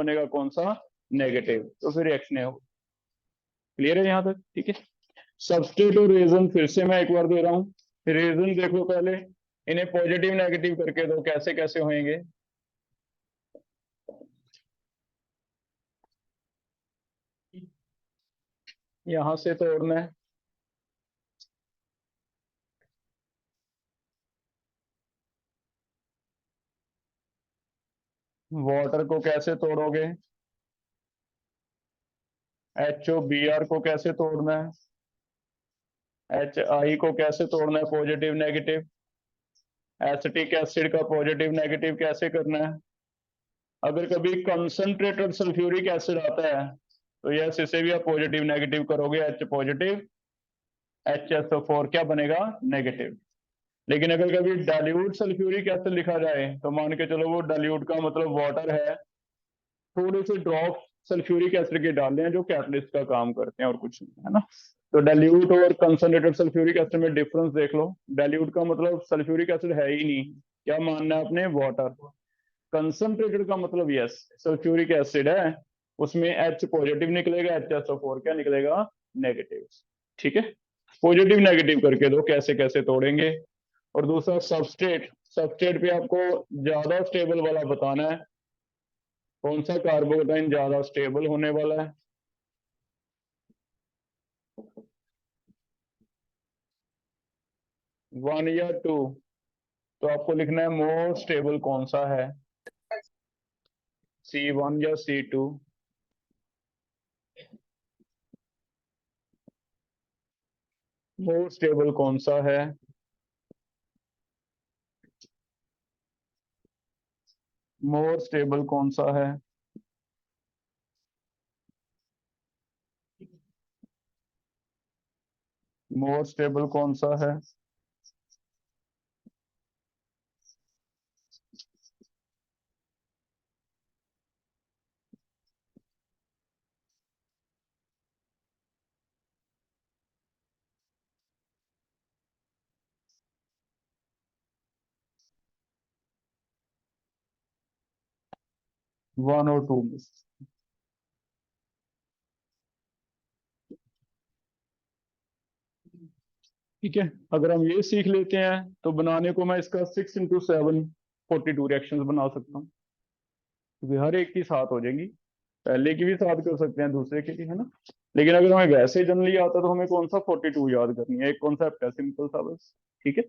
बनेगा कौन सा, नेगेटिव, तो फिर रिएक्शन है। क्लियर है यहाँ तक? ठीक है। सबस्ट्रेट और रेजन फिर से मैं एक बार दे रहा हूँ। रेजन देख लो पहले, इन्हें पॉजिटिव नेगेटिव करके दो, कैसे कैसे होंगे। यहां से तोड़ना है, वाटर को कैसे तोड़ोगे, HOBr को कैसे तोड़ना है, HI को कैसे तोड़ना है पॉजिटिव नेगेटिव, एसिटिक एसिड का पॉजिटिव नेगेटिव कैसे करना है। अगर कभी कंसंट्रेटेड सल्फ्यूरिक एसिड आता है तो यस, इसे भी आप पॉजिटिव नेगेटिव करोगे, H पॉजिटिव, HSO4 क्या बनेगा, नेगेटिव। लेकिन अगर कभी डाइल्यूट सल्फ्यूरिक एसिड लिखा जाए तो मान के चलो वो डाइल्यूट का मतलब वाटर है, थोड़े से ड्रॉप सल्फ्यूरिक एसिड के डाल हैं जो कैटलिस्ट का काम करते हैं और कुछ नहीं, है ना। तो डाइल्यूट और कंसंट्रेटेड सल्फ्यूरिक एसिड में डिफरेंस देख लो। डाइल्यूट का मतलब सल्फ्यूरिक एसिड है ही नहीं, क्या मानना है आपने, वाटर। कंसंट्रेटेड का मतलब यस, सल्फ्यूरिक एसिड है, उसमें H पॉजिटिव निकलेगा, HSO4 क्या निकलेगा, नेगेटिव। ठीक है। पॉजिटिव नेगेटिव करके दो, कैसे कैसे तोड़ेंगे। और दूसरा सबस्ट्रेट, सबस्ट्रेट पे आपको ज्यादा स्टेबल वाला बताना है, कौन सा कार्बोटाइन ज्यादा स्टेबल होने वाला है। 1 या 2, तो आपको लिखना है मोर स्टेबल कौन सा है, C1 या C2। मोर स्टेबल कौन सा है, मोर स्टेबल कौन सा है, मोर स्टेबल कौन सा है। वन और टू में। ठीक है। अगर हम ये सीख लेते हैं तो बनाने को मैं इसका 6 × 7 42 रिएक्शंस बना सकता हूँ, क्योंकि हर एक की साथ हो जाएंगी। पहले की भी साथ कर सकते हैं, दूसरे की भी, है ना। लेकिन अगर हमें वैसे जनरली आता तो हमें कौन सा 42 याद करनी है, एक कॉन्सेप्ट है सिंपल सा बस। ठीक है।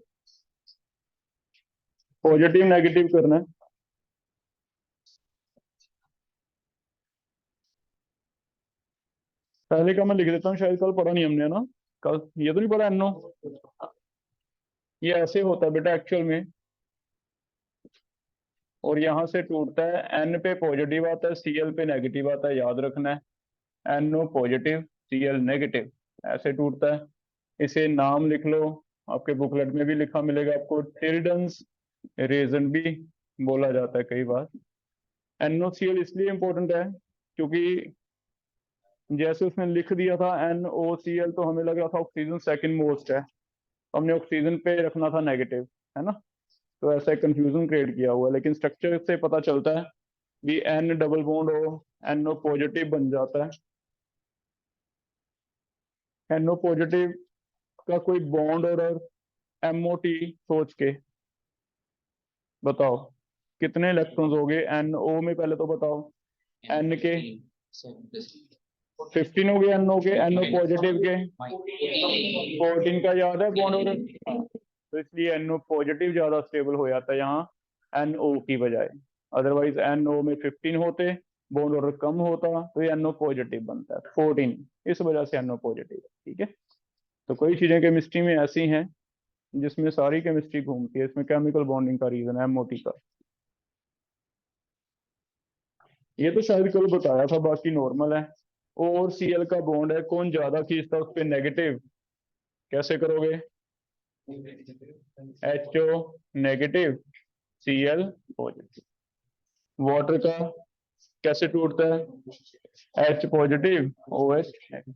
पॉजिटिव नेगेटिव करना है। पहले का मैं लिख देता हूँ, शायद कल पढ़ा नहीं हमने, है ना। कल ये तो नहीं पढ़ा, NO। ये ऐसे होता है बेटा एक्चुअल में, और यहाँ से टूटता है, N पे पॉजिटिव आता है, Cl पे नेगेटिव आता है, याद रखना है। NO पॉजिटिव, Cl नेगेटिव, ऐसे टूटता है। इसे नाम लिख लो, आपके बुकलेट में भी लिखा मिलेगा आपको, टिल्डन्स रेजन भी बोला जाता है कई बार। NOCl इसलिए इंपॉर्टेंट है क्योंकि जैसे उसने लिख दिया था NOCl, तो हमें लग रहा था ऑक्सीजन सेकंड मोस्ट है, तो हमने ऑक्सीजन पे रखना था नेगेटिव, है ना। तो ऐसा एक कंफ्यूजन क्रिएट किया हुआ है, लेकिन स्ट्रक्चर से पता चलता है कि N डबल बॉन्ड हो, NO पॉजिटिव बन जाता है। NO पॉजिटिव का कोई बॉन्ड और MOT सोच के बताओ कितने इलेक्ट्रॉन्स हो गए NO में, पहले तो बताओ। N के 15 हो गए, NO के, NO पॉजिटिव के 14 का याद है बॉन्ड और, हाँ। तो इसलिए NO पॉजिटिव ज्यादा स्टेबल हो जाता है यहाँ NO की बजाय। अदरवाइज NO में 15 होते, बॉन्ड ऑर्डर कम होता, तो ये NO पॉजिटिव बनता है 14, इस वजह से NO पॉजिटिव है। ठीक है। तो कोई चीजें केमिस्ट्री में ऐसी हैं जिसमें सारी केमिस्ट्री घूमती है, इसमें केमिकल बॉन्डिंग का रीजन है MOT का। ये तो शायद कल बताया था, बाकी नॉर्मल है। O और Cl का बॉन्ड है, कौन ज्यादा खींचता है उस पर नेगेटिव, कैसे करोगे, HO negative, Cl positive. Water का कैसे टूटता है, H पॉजिटिव, OH नेगेटिव।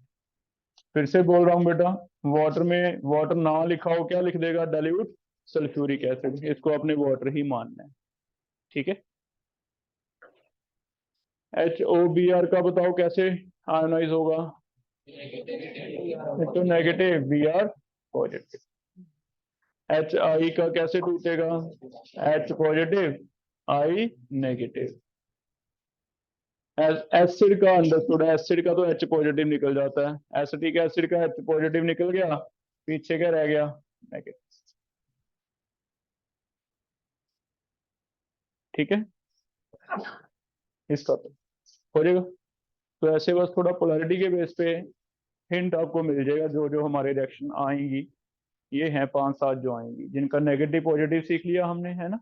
फिर से बोल रहा हूँ बेटा, वाटर में वाटर ना लिखा हो क्या लिख देगा, डाइल्यूट सल्फ्यूरिक एसिड, इसको अपने वाटर ही मानना है। ठीक है। HOBr का बताओ कैसे आयोनाइज होगा? तो नेगेटिव, Br पॉजिटिव। HI का कैसे टूटेगा? H positive, I negative. Acid का अंडरस्टूड है, एसिड का तो H पॉजिटिव निकल जाता है, एसिटिक एसिड का H पॉजिटिव निकल गया, पीछे क्या रह गया? नेगेटिव। ठीक है, इसका तो हो जाएगा। तो ऐसे बस थोड़ा पोलैरिटी के बेस पे हिंट आपको मिल जाएगा, जो जो हमारे रिएक्शन आएंगी। ये हैं 5-7 जो आएंगी, जिनका नेगेटिव पॉजिटिव सीख लिया हमने, है ना।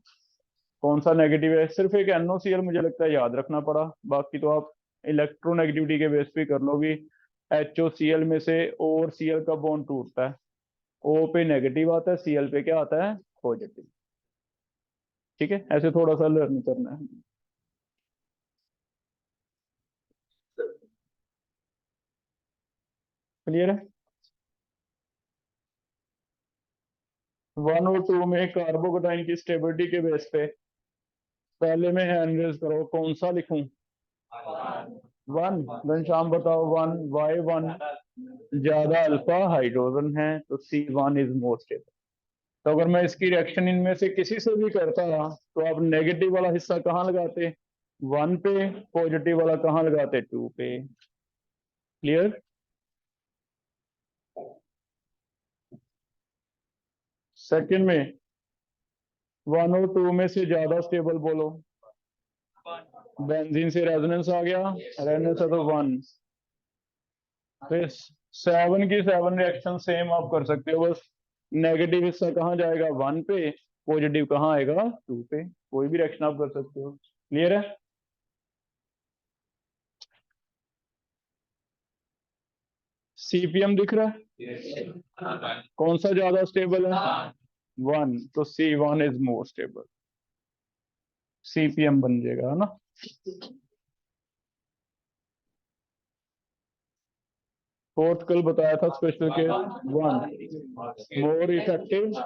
कौन सा नेगेटिव है? सिर्फ एक NOCl मुझे लगता है याद रखना पड़ा, बाकी तो आप इलेक्ट्रोनेगेटिविटी के बेस पे कर लो भी। HOCl में से O और Cl का बॉन्ड टूटता है, O पे नेगेटिव आता है, Cl पे क्या आता है? पॉजिटिव। ठीक है, ऐसे थोड़ा सा लर्न करना है। क्लियर है? 1 और 2 में कार्बोकेटाइन की स्टेबिलिटी के बेस पे पहले में हैंड रेज करो, कौन सा लिखूं? 1। घनश्याम बताओ 1। वाई 1? ज्यादा अल्फा हाइड्रोजन है तो C1 इज मोर स्टेबल। तो अगर मैं इसकी रिएक्शन इनमें से किसी से भी करता तो आप नेगेटिव वाला हिस्सा कहाँ लगाते? 1 पे। पॉजिटिव वाला कहाँ लगाते? 2 पे। क्लियर? सेकंड में 1 और 2 में से ज्यादा स्टेबल बोलो। बेंजीन से रेजोनेंस आ गया, रेजोनेंस है तो 1। फिर 7 की 7 रिएक्शन सेम आप कर सकते हो, बस नेगेटिव हिस्सा कहाँ जाएगा? 1 पे, पॉजिटिव कहाँ आएगा? 2 पे। कोई भी रिएक्शन आप कर सकते हो। क्लियर है? CPM दिख रहा है? कौन सा ज्यादा स्टेबल है? 1, तो C1 is more stable. CPM बन जाएगा, है ना। फोर्थ कल बताया था special case 1 more effective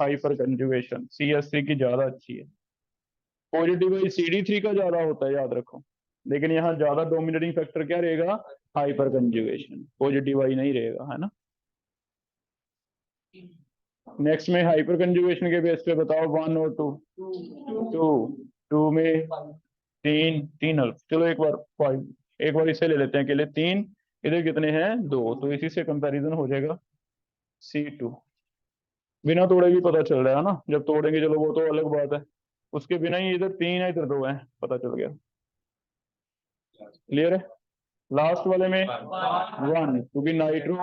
hyper conjugation, CS3 की ज्यादा अच्छी है। पॉजिटिव CD3 का ज्यादा होता है, याद रखो। लेकिन यहाँ ज्यादा डोमिनेटिंग फैक्टर क्या रहेगा? Hyper conjugation. पॉजिटिव आई नहीं रहेगा, है ना। नेक्स्ट में हाइपर कंजुगेशन के बेस पे बताओ 1 और 2। 2 में 3 अल्फ, चलो एक बार 5, एक बार इसे ले लेते हैं अकेले। 3, इधर कितने हैं? 2, तो इसी से कंपैरिजन हो जाएगा। C2 बिना तोड़े भी पता चल रहा है ना, जब तोड़ेंगे चलो वो तो अलग बात है। उसके बिना ही इधर 3 है इधर 2 है, पता चल गया। क्लियर है? लास्ट वाले में 1, क्योंकि नाइट्रो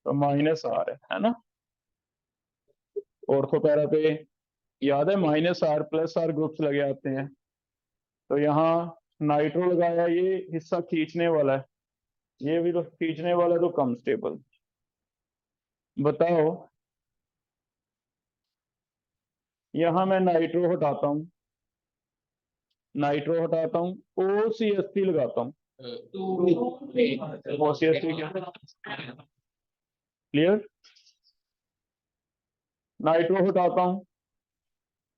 तो -R है ना। ऑर्थो पैरा पे याद है -R+R ग्रुप्स लगे आते हैं, तो यहाँ नाइट्रो लगाया, ये हिस्सा खींचने वाला है, ये भी तो खींचने वाला है, तो कम स्टेबल। बताओ, यहां मैं नाइट्रो हटाता हूं, नाइट्रो हटाता हूं, OCH3 लगाता हूं। OCH3 क्या? क्लियर? नाइट्रो हटाता हूं,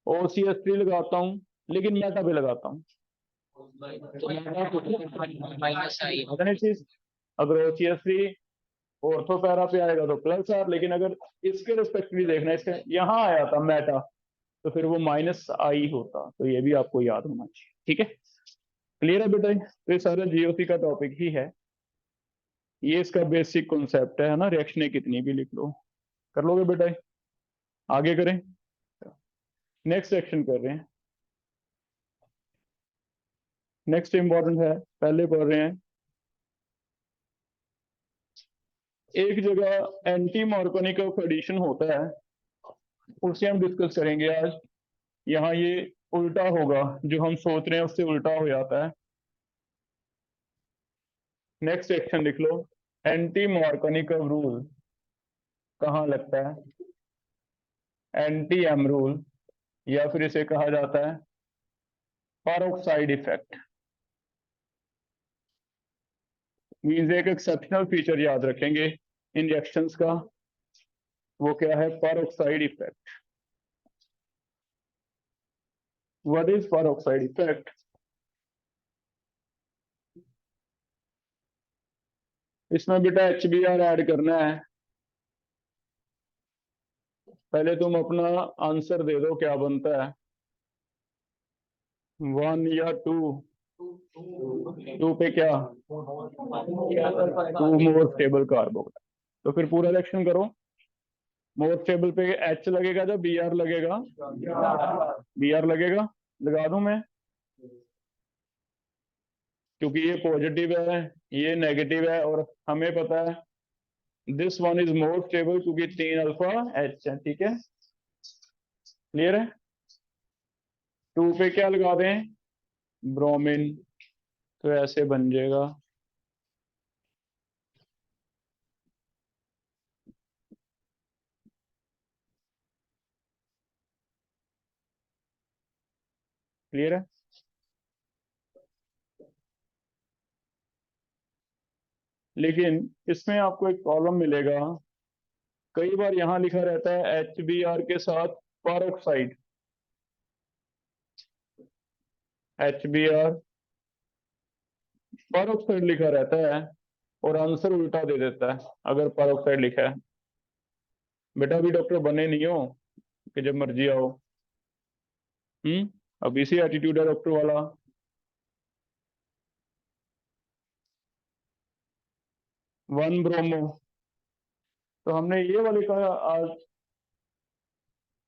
OCH3 लगाता हूं, लेकिन मेटा पे लगाता हूं। चीज, अगर OCH3 ऑर्थो पैरा पे आएगा तो +R, लेकिन अगर इसके रिस्पेक्टिवली देखना है, इसके यहाँ आया था मेटा, तो फिर वो -I होता। तो ये भी आपको याद होना चाहिए। ठीक है, क्लियर है बेटा? तो ये सारा GOC का टॉपिक ही है, ये इसका बेसिक कॉन्सेप्ट है ना। रिएक्शनें कितनी भी लिख लो, कर लोगे बेटा? आगे करें, नेक्स्ट सेक्शन कर रहे हैं। नेक्स्ट इंपॉर्टेंट है, पहले पढ़ रहे हैं। एक जगह एंटी मार्कोनिक एडिशन होता है, उसे हम डिस्कस करेंगे आज। यहाँ ये उल्टा होगा, जो हम सोच रहे हैं उससे उल्टा हो जाता है। नेक्स्ट सेक्शन लिख लो, एंटी मार्कोनिक रूल कहाँ लगता है? एंटी-M रूल, या फिर इसे कहा जाता है पेरोक्साइड इफेक्ट। मींस एक एक्सेप्शनल फीचर याद रखेंगे इन रिएक्शंस का, वो क्या है? Peroxide effect. What is peroxide effect? इसमें बेटा HBr ऐड करना है। पहले तुम अपना आंसर दे दो क्या बनता है, 1 या 2। 2 पे क्या, 2 मोर स्टेबल कार्बो। तो फिर पूरा रिएक्शन करो। मोर स्टेबल पे H लगेगा जब Br लगेगा, Br लगेगा, लगा दूं मैं, क्योंकि ये पॉजिटिव है ये नेगेटिव है, और हमें पता है this one is more stable क्योंकि 3 अल्फा H है। ठीक है, क्लियर है। 2 पे क्या लगा दें, ब्रोमीन, तो ऐसे बन जाएगा। क्लियर है। लेकिन इसमें आपको एक प्रॉब्लम मिलेगा, कई बार यहां लिखा रहता है HBr के साथ परऑक्साइड, HBr परऑक्साइड लिखा रहता है, और आंसर उल्टा दे देता है अगर परऑक्साइड लिखा है। बेटा अभी डॉक्टर बने नहीं हो कि जब मर्जी आओ। अब इसी एटीट्यूड है डॉक्टर वाला। 1 ब्रोमो, तो हमने ये वाले का आज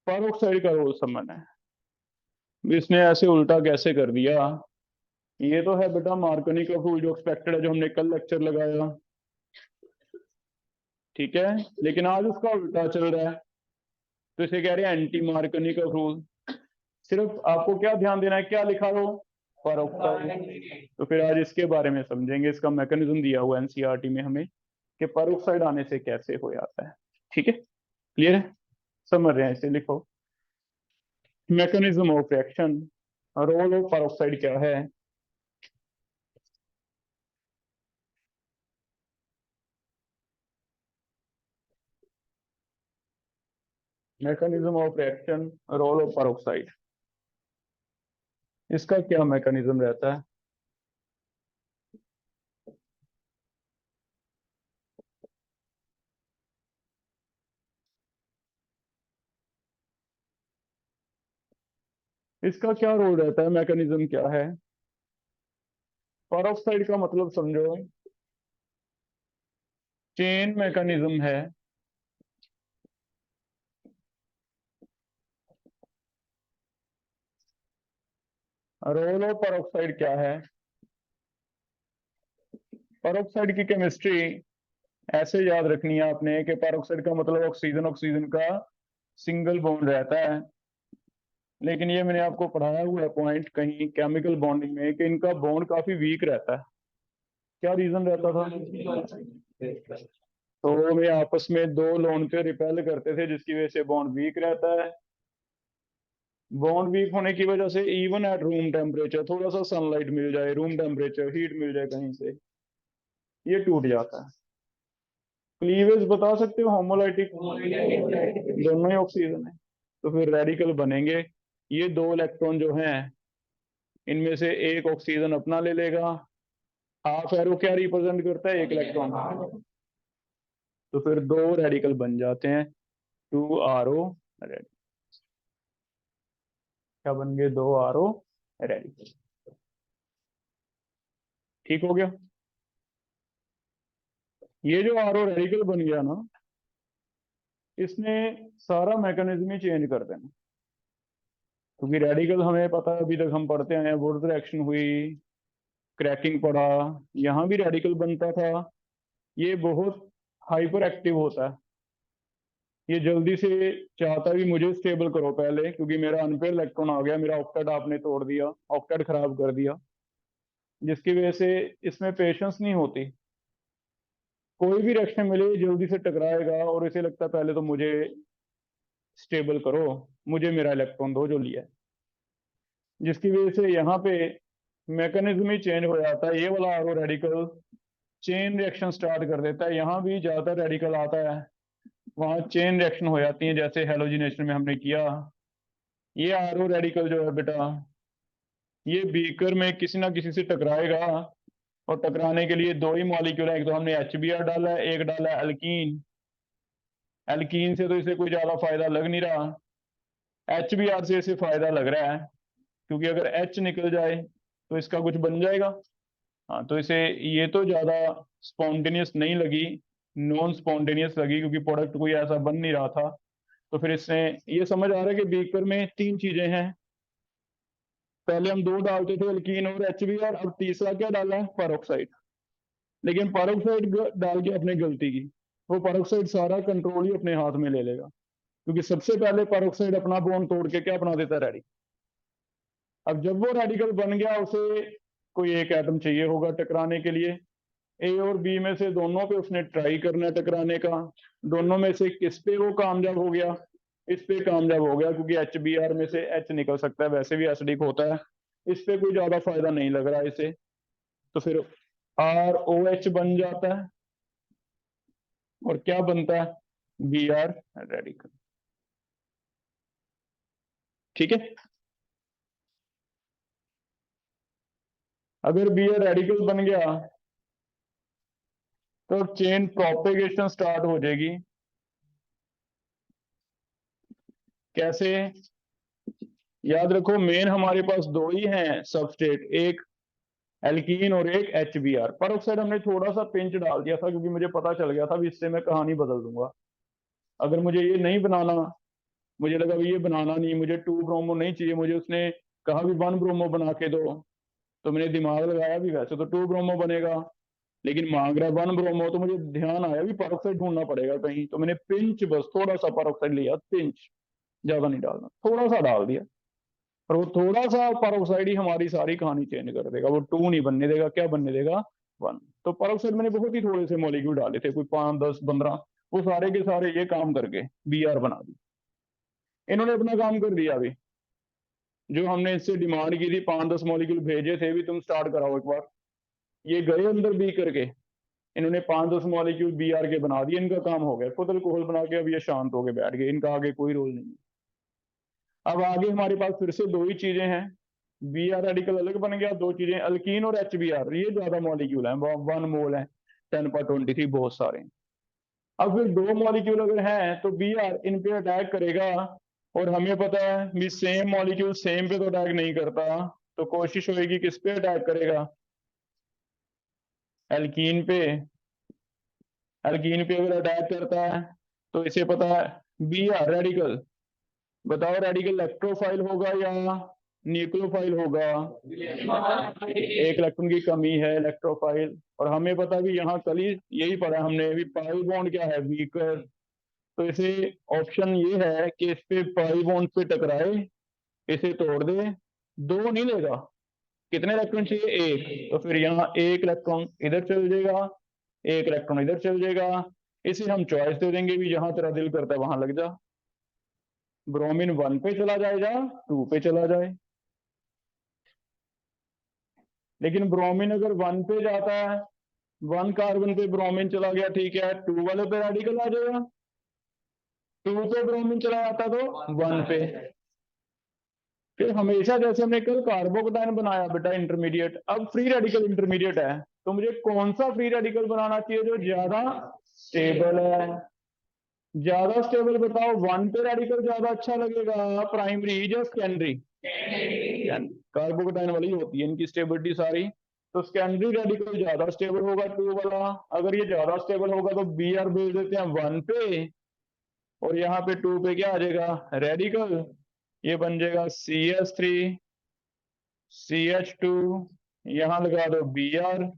परऑक्साइड का रोल समझना है। इसने ऐसे उल्टा कैसे कर दिया। ये तो है बेटा मार्कनी का रूल जो एक्सपेक्टेड है, जो हमने कल लेक्चर लगाया। ठीक है, लेकिन आज उसका उल्टा चल रहा है, तो इसे कह रहे हैं एंटी मार्कनी का रूल। सिर्फ आपको क्या ध्यान देना है, क्या लिखा हो, परऑक्साइड। तो फिर आज इसके बारे में समझेंगे, इसका मैकेनिज्म दिया हुआ एनसीईआरटी में हमें कि परऑक्साइड आने से कैसे हो जाता है। ठीक है, क्लियर है, समझ रहे हैं, इसे लिखो। Mechanism of reaction, role of peroxide क्या है। Mechanism of reaction, role of peroxide, इसका क्या मैकेनिज्म रहता है। इसका क्या रोल रहता है, मैकेनिज्म क्या है। परऑक्साइड का मतलब समझो, चेन मैकेनिज्म है। रोल ऑफ परऑक्साइड क्या है। परऑक्साइड की केमिस्ट्री ऐसे याद रखनी है आपने कि परऑक्साइड का मतलब ऑक्सीजन ऑक्सीजन का सिंगल बॉन्ड रहता है। लेकिन ये मैंने आपको पढ़ाया हुआ है पॉइंट कहीं केमिकल बॉन्डिंग में कि इनका बॉन्ड काफी वीक रहता है। क्या रीजन रहता था, तो वे आपस में दो लोन पे रिपेल करते थे, जिसकी वजह से बॉन्ड वीक रहता है। बॉन्ड वीक होने की वजह से इवन एट रूम टेम्परेचर, थोड़ा सा सनलाइट मिल जाए, रूम टेम्परेचर हीट मिल जाए कहीं से, ये टूट जाता है। क्लीवेज बता सकते हो, होमोलाइटिक, दोनों ही ऑक्सीजन है, तो फिर रेडिकल बनेंगे। ये 2 इलेक्ट्रॉन जो हैं, इनमें से एक ऑक्सीजन अपना ले लेगा। हाफ एरो क्या रिप्रेजेंट करता है, 1 इलेक्ट्रॉन, तो फिर 2 रेडिकल बन जाते हैं, 2 RO रेडिकल। क्या बन गए, 2 RO रेडिकल। ठीक हो गया। ये जो RO रेडिकल बन गया ना, इसने सारा मैकेनिज्म ही चेंज कर देना, क्योंकि रेडिकल हमें पता है, अभी तक हम पढ़ते हैं, वुड रिएक्शन हुई, क्रैकिंग पड़ा, यहाँ भी रेडिकल बनता था। ये बहुत हाइपर एक्टिव होता है, ये जल्दी से चाहता है कि मुझे स्टेबल करो पहले, क्योंकि मेरा अनपेयर इलेक्ट्रॉन आ गया, मेरा ऑक्टेट आपने तोड़ दिया, ऑक्टेट खराब कर दिया, जिसकी वजह से इसमें पेशेंस नहीं होती। कोई भी रिएक्शन मिले जल्दी से टकराएगा, और इसे लगता है पहले तो मुझे स्टेबल करो, मुझे मेरा इलेक्ट्रॉन दो जो लिया है, जिसकी वजह से यहाँ पे मैकेनिज्म ही चेंज हो जाता है। ये वाला RO radical chain reaction start कर देता है, यहाँ भी ज्यादातर रेडिकल आता है, वहां चेन रिएक्शन हो जाती है, जैसे हेलोजिनेशन में हमने किया। ये आरओ रेडिकल जो है बेटा, ये बीकर में किसी ना किसी से टकराएगा, और टकराने के लिए दो ही मॉलिक्यूल है, एक तो हमने HBr डाला है, एक डाला है अल्कीन। एल्कीन से तो इसे कोई ज्यादा फायदा लग नहीं रहा, HBr से इसे फायदा लग रहा है, क्योंकि अगर H निकल जाए तो इसका कुछ बन जाएगा। हाँ, तो इसे ये तो ज्यादा स्पॉन्टेनियस नहीं लगी, नॉन स्पॉन्टेनियस लगी, क्योंकि प्रोडक्ट कोई ऐसा बन नहीं रहा था। तो फिर इसने ये समझ आ रहा है कि बीकर में तीन चीजें हैं। पहले हम दो डालते थे, अल्कीन और HBr, अब तीसरा क्या डाला है, पेरोक्साइड। लेकिन पेरोक्साइड डाल के अपने गलती की, वो पेरोक्साइड सारा कंट्रोल ही अपने हाथ में ले लेगा, क्योंकि सबसे पहले पेरोक्साइड अपना बॉन्ड तोड़ के क्या बना देता है, रेडिकल। अब जब वो रेडिकल बन गया, उसे कोई एक एटम चाहिए होगा टकराने के लिए। ए और बी में से दोनों पे उसने ट्राई करना है टकराने का। दोनों में से किस पे वो कामयाब हो गया, इस पे कामयाब हो गया, क्योंकि HBr में से H निकल सकता है, वैसे भी एसिडिक होता है। इस पे कोई ज्यादा फायदा नहीं लग रहा इसे, तो फिर ROH बन जाता है, और क्या बनता है, Br रेडिकल। ठीक है, अगर Br रेडिकल बन गया तो चेन प्रोपेगेशन स्टार्ट हो जाएगी। कैसे, याद रखो मेन हमारे पास दो ही हैं सबस्ट्रेट, एक एल्कीन और एक HBr। पेरोक्साइड हमने थोड़ा सा पिंच डाल दिया था, क्योंकि मुझे पता चल गया था भी इससे मैं कहानी बदल दूंगा। अगर मुझे ये नहीं बनाना, मुझे लगा भी ये बनाना नहीं, मुझे 2 ब्रोमो नहीं चाहिए, मुझे उसने कहा भी 1 ब्रोमो बना के दो, तो मैंने दिमाग लगाया भी, वैसे तो 2 ब्रोमो बनेगा, लेकिन मांग रहा है 1 ब्रोमो, तो मुझे ध्यान आया भी पेरोक्साइड ढूंढना पड़ेगा कहीं, तो मैंने पिंच, बस थोड़ा सा पेरोक्साइड लिया, पिंच, ज्यादा नहीं डालना, थोड़ा सा डाल दिया। और वो थोड़ा सा पेरोक्साइड ही हमारी सारी कहानी चेंज कर देगा, वो 2 नहीं बनने देगा, क्या बनने देगा, 1। तो पेरोक्साइड मैंने बहुत ही थोड़े से मॉलिक्यूल डाले थे, कोई 5, 10, 15, वो सारे के सारे ये काम करके Br बना दी। इन्होंने अपना काम कर दिया अभी, जो हमने इससे डिमांड की थी, 5, 10 मॉलिक्यूल भेजे थे भी, तुम स्टार्ट कराओ एक बार, ये गए अंदर बी करके, इन्होंने 5, 10 मॉलिक्यूल Br के बना दिए, इनका काम हो गया, खुद अल्कोहल बना के अब ये शांत होके बैठ गए, इनका आगे कोई रोल नहीं है। अब आगे हमारे पास फिर से दो ही चीजें हैं, Br रेडिकल अलग बन गया, दो चीजें अल्कीन और HBr, ये ज्यादा मॉलिक्यूल है, 1 मोल है, 10/23, बहुत सारे। अब फिर दो मॉलिक्यूल अगर हैं तो Br इन पे अटैक करेगा, और हमें पता है भी सेम मॉलिक्यूल सेम पे तो अटैक नहीं करता, तो कोशिश होगी किस पे अटैक करेगा, एल्कीन पे। एल्कीन पे अगर अटैक करता है तो इसे पता है Br रेडिकल, बताओ रेडिकल इलेक्ट्रोफाइल होगा या न्यूक्लियोफाइल होगा, एक इलेक्ट्रॉन की कमी है, इलेक्ट्रोफाइल। और हमें पता भी यहाँ कल ही यही पढ़ा हमने भी, पाई बॉन्ड क्या है, वीकर। तो इसे ऑप्शन ये है कि इस पे पाई बॉन्ड पे टकराए, इसे तोड़ दे, दो नहीं लेगा, कितने इलेक्ट्रॉन चाहिए, एक, तो फिर यहाँ एक इलेक्ट्रॉन इधर चल जाएगा, एक इलेक्ट्रॉन इधर चल जाएगा। इसे हम चॉइस दे देंगे भी जहां तेरा दिल करता है वहां लग जा, ब्रोमीन 1 पे चला जाएगा, 2 पे चला जाए। लेकिन ब्रोमीन अगर 1 पे जाता है, 1 कार्बन पे ब्रोमीन चला गया, ठीक है, 2 वाले पे रेडिकल आ जाएगा, 2 पे ब्रोमीन चला जाता तो 1 पे। फिर हमेशा जैसे हमने कल कार्बोकेटाइन बनाया बेटा इंटरमीडिएट, अब फ्री रेडिकल इंटरमीडिएट है, तो मुझे कौन सा फ्री रेडिकल बनाना चाहिए जो ज्यादा स्टेबल है, ज्यादा स्टेबल बताओ, 1 पे रेडिकल ज्यादा अच्छा लगेगा, प्राइमरी या सेकेंडरी, कार्बोकेटाइन वाली होती है इनकी स्टेबिलिटी सारी, तो सेकेंडरी रेडिकल ज्यादा स्टेबल होगा 2 वाला। अगर ये ज्यादा स्टेबल होगा तो Br भेज देते हैं 1 पे, और यहाँ पे 2 पे क्या आ जाएगा, रेडिकल, ये बन जाएगा CH3 CH2, यहाँ लगा दो Br,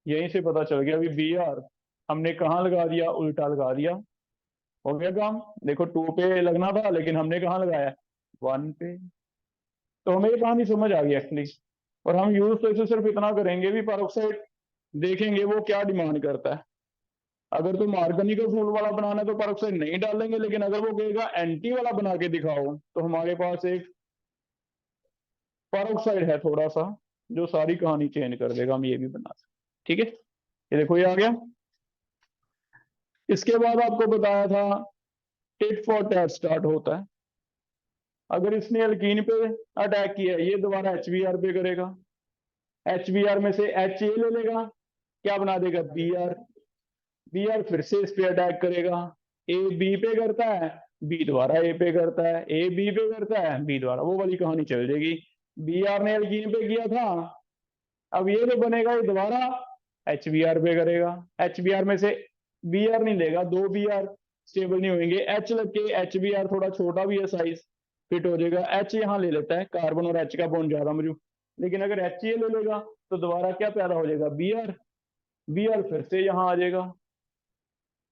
यहीं से पता चल गया अभी Br हमने कहाँ लगा दिया, उल्टा लगा दिया, हो गया काम। देखो 2 पे लगना था, लेकिन हमने कहाँ लगाया, 1 पे। तो हमें ये कहानी समझ आ गई एक्चुअली, और हम यूज तो इसे सिर्फ इतना करेंगे भी पेरोक्साइड देखेंगे वो क्या डिमांड करता है। अगर तुम ऑर्गेनिक फूल वाला बनाना है तो पेरोक्साइड नहीं डालेंगे, लेकिन अगर वो कहेगा एंटी वाला बना के दिखाओ, तो हमारे पास एक पेरोक्साइड है थोड़ा सा, जो सारी कहानी चेंज कर देगा, हम ये भी बना सकते। ठीक है, ये देखो ये आ गया। इसके बाद आपको बताया था टिट फॉर टैट स्टार्ट होता है। अगर इसने अल्कीन पे अटैक किया, ये दोबारा HBr पे करेगा, एच बी आर में से एच ए ले लेगा, क्या बना देगा बी आर। बी आर फिर से इस पे अटैक करेगा, ए बी पे करता है, बी दोबारा ए पे करता है, ए बी पे करता है, बी दोबारा, वो वाली कहानी चल जाएगी। बी आर ने एल्कीन पे किया था, अब ये जो बनेगा ये दोबारा एच बी आर पे करेगा। एच बी आर में से बी आर नहीं लेगा, दो बी आर स्टेबल नहीं होंगे, एच लग के एच बी आर थोड़ा छोटा भी है साइज, फिट हो जाएगा। एच यहाँ ले लेता है, कार्बन और एच का बॉन्ड ज्यादा मौजूद, लेकिन अगर एच ये ले लेगा तो दोबारा क्या पैदा हो जाएगा बी आर, बी आर फिर से यहाँ आ जाएगा।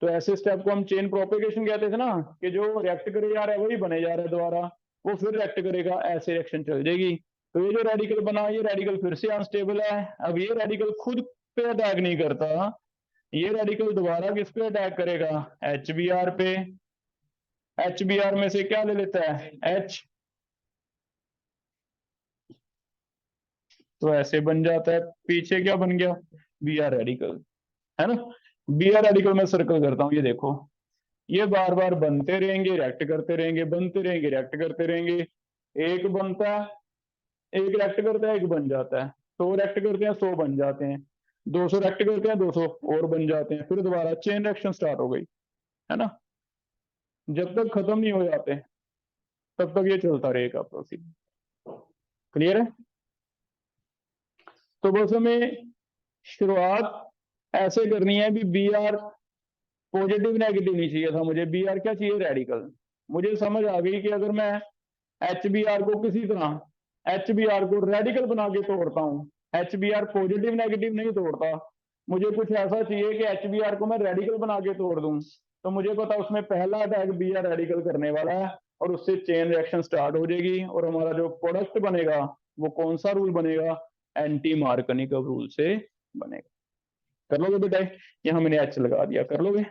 तो ऐसे स्टेप को हम चेन प्रोपेगेशन कहते थे ना, कि जो रिएक्ट करे जा रहा है वही बने जा रहा है दोबारा, वो फिर रिएक्ट करेगा, ऐसे रिएक्शन चल जाएगी। तो ये जो रेडिकल बना, ये रेडिकल फिर से अनस्टेबल है। अब ये रेडिकल खुद पे अटैक नहीं करता, ये रेडिकल दोबारा किस पे अटैक करेगा, एच बी आर पे। एच बी आर में से क्या ले लेता है एच, तो ऐसे बन जाता है, पीछे क्या बन गया बी आर रेडिकल, है ना। बी आर रेडिकल में सर्कल करता हूं, ये देखो, ये बार बार बनते रहेंगे, रिएक्ट करते रहेंगे, बनते रहेंगे, रिएक्ट करते रहेंगे। एक बनता है, एक रिएक्ट करता है, एक बन जाता है, 100 रिएक्ट करते हैं 100 बन जाते हैं, 200 रिएक्ट करते हैं 200 और बन जाते हैं, फिर दोबारा चेन रिएक्शन स्टार्ट हो गई, है ना। जब तक खत्म नहीं हो जाते तब तक ये चलता रहेगा प्रोसेस। क्लियर है। तो बस हमें शुरुआत ऐसे करनी है भी, बी आर पॉजिटिव नेगेटिव नहीं चाहिए था मुझे, बी आर क्या चाहिए रेडिकल। मुझे समझ आ गई कि अगर मैं एच बी आर को किसी तरह एच बी आर को रेडिकल बना के तोड़ता हूँ, H B R positive negative नहीं तोड़ता, मुझे कुछ ऐसा चाहिए कि एच बी आर को मैं रेडिकल बना के तोड़ दूं। तो मुझे पता उसमें पहला अटैक बी आर रेडिकल करने वाला है, और उससे चेन रिएक्शन स्टार्ट हो जाएगी, और हमारा जो प्रोडक्ट बनेगा वो कौन सा रूल बनेगा, एंटी मार्कनिक रूल से बनेगा। कर लोगे बेटा, यहाँ मैंने एच लगा दिया, कर लोगे,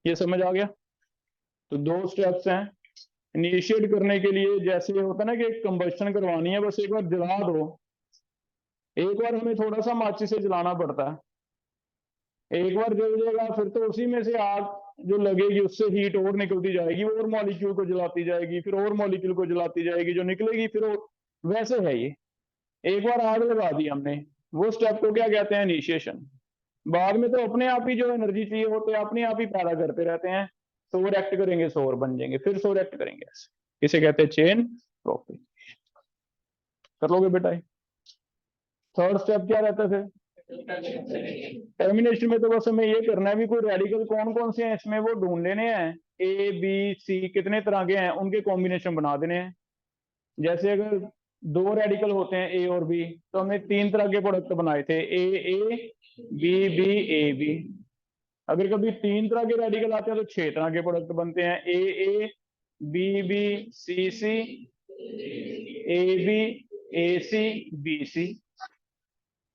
ये समझ आ गया। तो दो स्टेप्स हैं इनिशिएट करने के लिए, जैसे होता है ना कि कंबस्शन करवानी है, बस एक बार जला दो, एक बार हमें थोड़ा सा माचिस से जलाना पड़ता है, एक बार जल जाएगा फिर तो उसी में से आग जो लगेगी उससे हीट और निकलती जाएगी, और मॉलिक्यूल को जलाती जाएगी, फिर और मॉलिक्यूल को जलाती जाएगी, जो निकलेगी फिर वैसे है ये। एक बार आग लगा दी हमने, वो स्टेप को क्या कहते हैं इनिशिएशन। बाद में तो अपने आप ही जो एनर्जी चाहिए होते हैं अपने आप ही पैदा करते रहते हैं, तो वो रिएक्ट करेंगे 100 और बन जाएंगे, फिर 100 रिएक्ट करेंगे, ऐसे इसे कहते हैं चेन प्रोपेगेशन। कर लोगे बेटा। थर्ड स्टेप क्या रहता है फिर टर्मिनेशन में, तो बस हमें ये करना है भी कोई रेडिकल कौन कौन से हैं इसमें वो ढूंढ लेने हैं, ए बी सी कितने तरह के हैं उनके कॉम्बिनेशन बना देने हैं। जैसे अगर दो रेडिकल होते हैं ए और बी, तो हमने तीन तरह के प्रोडक्ट बनाए थे, A B B A B. अगर कभी तीन तरह के रेडिकल आते हैं तो छह तरह के प्रोडक्ट बनते हैं, A B B C C, A B A C B C.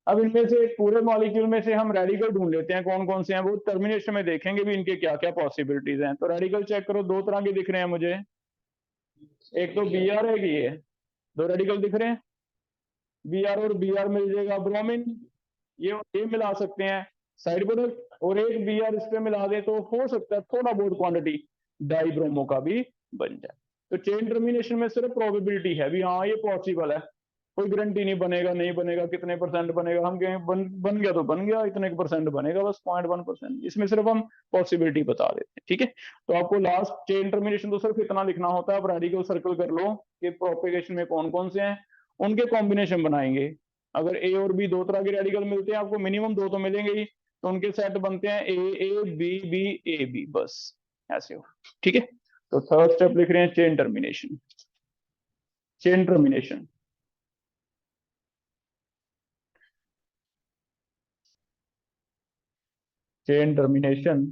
अब इनमें से पूरे मॉलिक्यूल में से हम रेडिकल ढूंढ लेते हैं कौन कौन से हैं, वो टर्मिनेशन में देखेंगे भी इनके क्या क्या पॉसिबिलिटीज हैं। तो रेडिकल चेक करो, दो तरह के दिख रहे हैं मुझे, एक तो बी आर है कि ये, दो रेडिकल दिख रहे हैं, बी आर और बी आर मिल जाएगा ब्रोमीन, ये मिला सकते हैं साइड प्रोडक्ट, और एक बी आर इस पे मिला दे तो हो सकता है थोड़ा बहुत क्वांटिटी डाई ब्रोमो का भी बन जाए। तो चेन टर्मिनेशन में सिर्फ प्रोबेबिलिटी है भी, हाँ ये पॉसिबल है, कोई गारंटी नहीं बनेगा नहीं बनेगा कितने परसेंट बनेगा, हम कहें बन गया तो बन गया, इतने परसेंट बनेगा बस 0.1%, इसमें सिर्फ हम पॉसिबिलिटी बता देते हैं, ठीक है। तो आपको लास्ट चेन टर्मिनेशन तो सिर्फ इतना लिखना होता है, आप रेडिकल सर्कल कर लो कि प्रोपेगेशन में कौन कौन से हैं, उनके कॉम्बिनेशन बनाएंगे। अगर ए और बी दो तरह के रेडिकल मिलते हैं, आपको मिनिमम दो तो मिलेंगे ही, तो उनके सेट बनते हैं A B B A B, बस ऐसे हो, ठीक है। तो थर्ड स्टेप लिख रहे हैं chain termination. Chain termination chain termination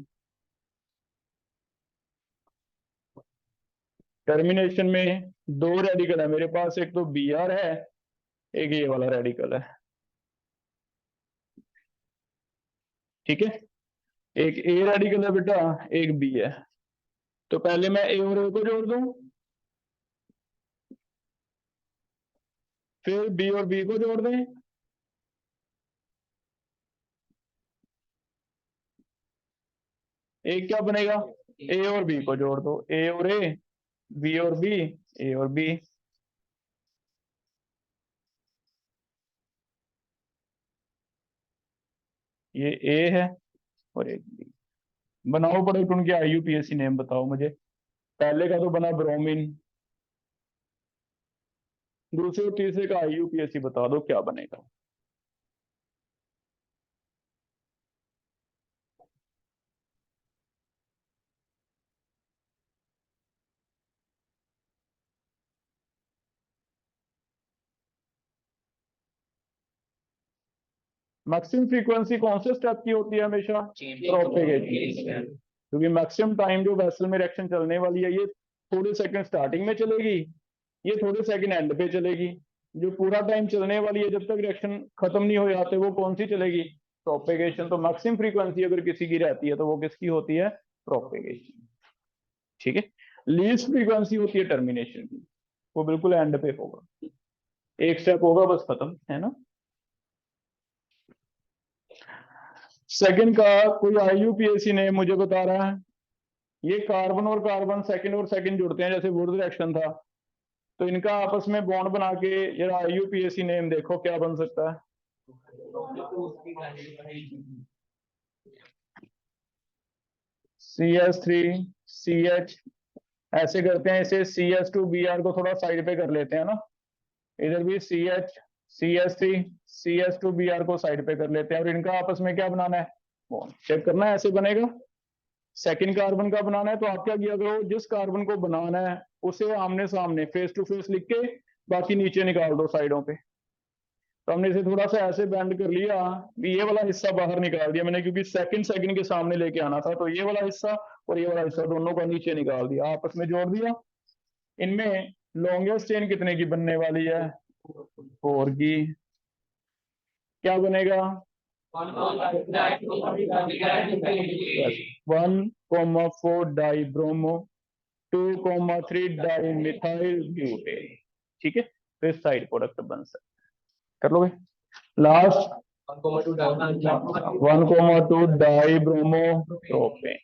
termination में दो रेडिकल है मेरे पास, एक तो बी आर है, एक ये वाला रेडिकल है, ठीक है। एक ए रेडिकल है बेटा, एक बी है। तो पहले मैं ए और ए को जोड़ दूं, फिर बी और बी को जोड़ दें, एक क्या बनेगा, ए और बी को जोड़ दो, ए और ए, बी और बी, ए और बी। ये ए है और एक बी। बनाओ प्रोडक्ट उनके आईयूपीएसी नेम बताओ मुझे। पहले का तो बना ब्रोमीन, दूसरे और तीसरे का आईयूपीएसी बता दो क्या बनेगा। मैक्सिमम फ्रीक्वेंसी कौन से स्टेप की होती है हमेशा? प्रोपेगेशन। क्योंकि मैक्सिमम टाइम जो वेसल में रिएक्शन चलने वाली है, ये थोड़े सेकंड स्टार्टिंग में चलेगी, ये थोड़े सेकंड एंड पे चलेगी। जो पूरा टाइम चलने वाली है जब तक रिएक्शन खत्म नहीं हो जाते, वो कौन सी चलेगी? प्रोपेगेशन। तो मैक्सिमम फ्रीक्वेंसी अगर किसी की रहती है तो वो किसकी होती है? प्रोपेगेशन। ठीक है। लीस्ट फ्रीक्वेंसी होती है टर्मिनेशन की, वो बिल्कुल एंड पे होगा, एक स्टेप होगा बस खत्म, है ना। सेकंड का कोई आईयूपीएसी ने मुझे बता रहा है, ये कार्बन और कार्बन सेकंड और सेकंड जुड़ते हैं जैसे वुड रिएक्शन था, तो इनका आपस में बॉन्ड बना के जरा आईयूपीएसी नेम देखो क्या बन सकता है। CH3CH, ऐसे करते हैं इसे CH2Br को थोड़ा साइड पे कर लेते हैं ना, इधर भी CH3CH2Br को साइड पे कर लेते हैं और इनका आपस में क्या बनाना है? बॉन्ड। चेक करना है, ऐसे बनेगा। सेकंड कार्बन का बनाना है तो आप क्या किया करो, जिस कार्बन को बनाना है उसे आमने सामने फेस टू फेस लिख के बाकी नीचे निकाल दो साइडों पे। तो हमने इसे थोड़ा सा ऐसे बेंड कर लिया कि ये वाला हिस्सा बाहर निकाल दिया मैंने, क्योंकि सेकंड सेकंड के सामने लेके आना था, तो ये वाला हिस्सा और ये वाला हिस्सा दोनों को नीचे निकाल दिया, आपस में जोड़ दिया। इनमें लॉन्गेस्ट चेन कितने की बनने वाली है? 4 की। क्या बनेगा? 1,4 die bromo, 2,3 di methyl butane. ठीक है, तो इस साइड प्रोडक्ट बन सकता, कर लोगे। Last 1,2 die bromo propane,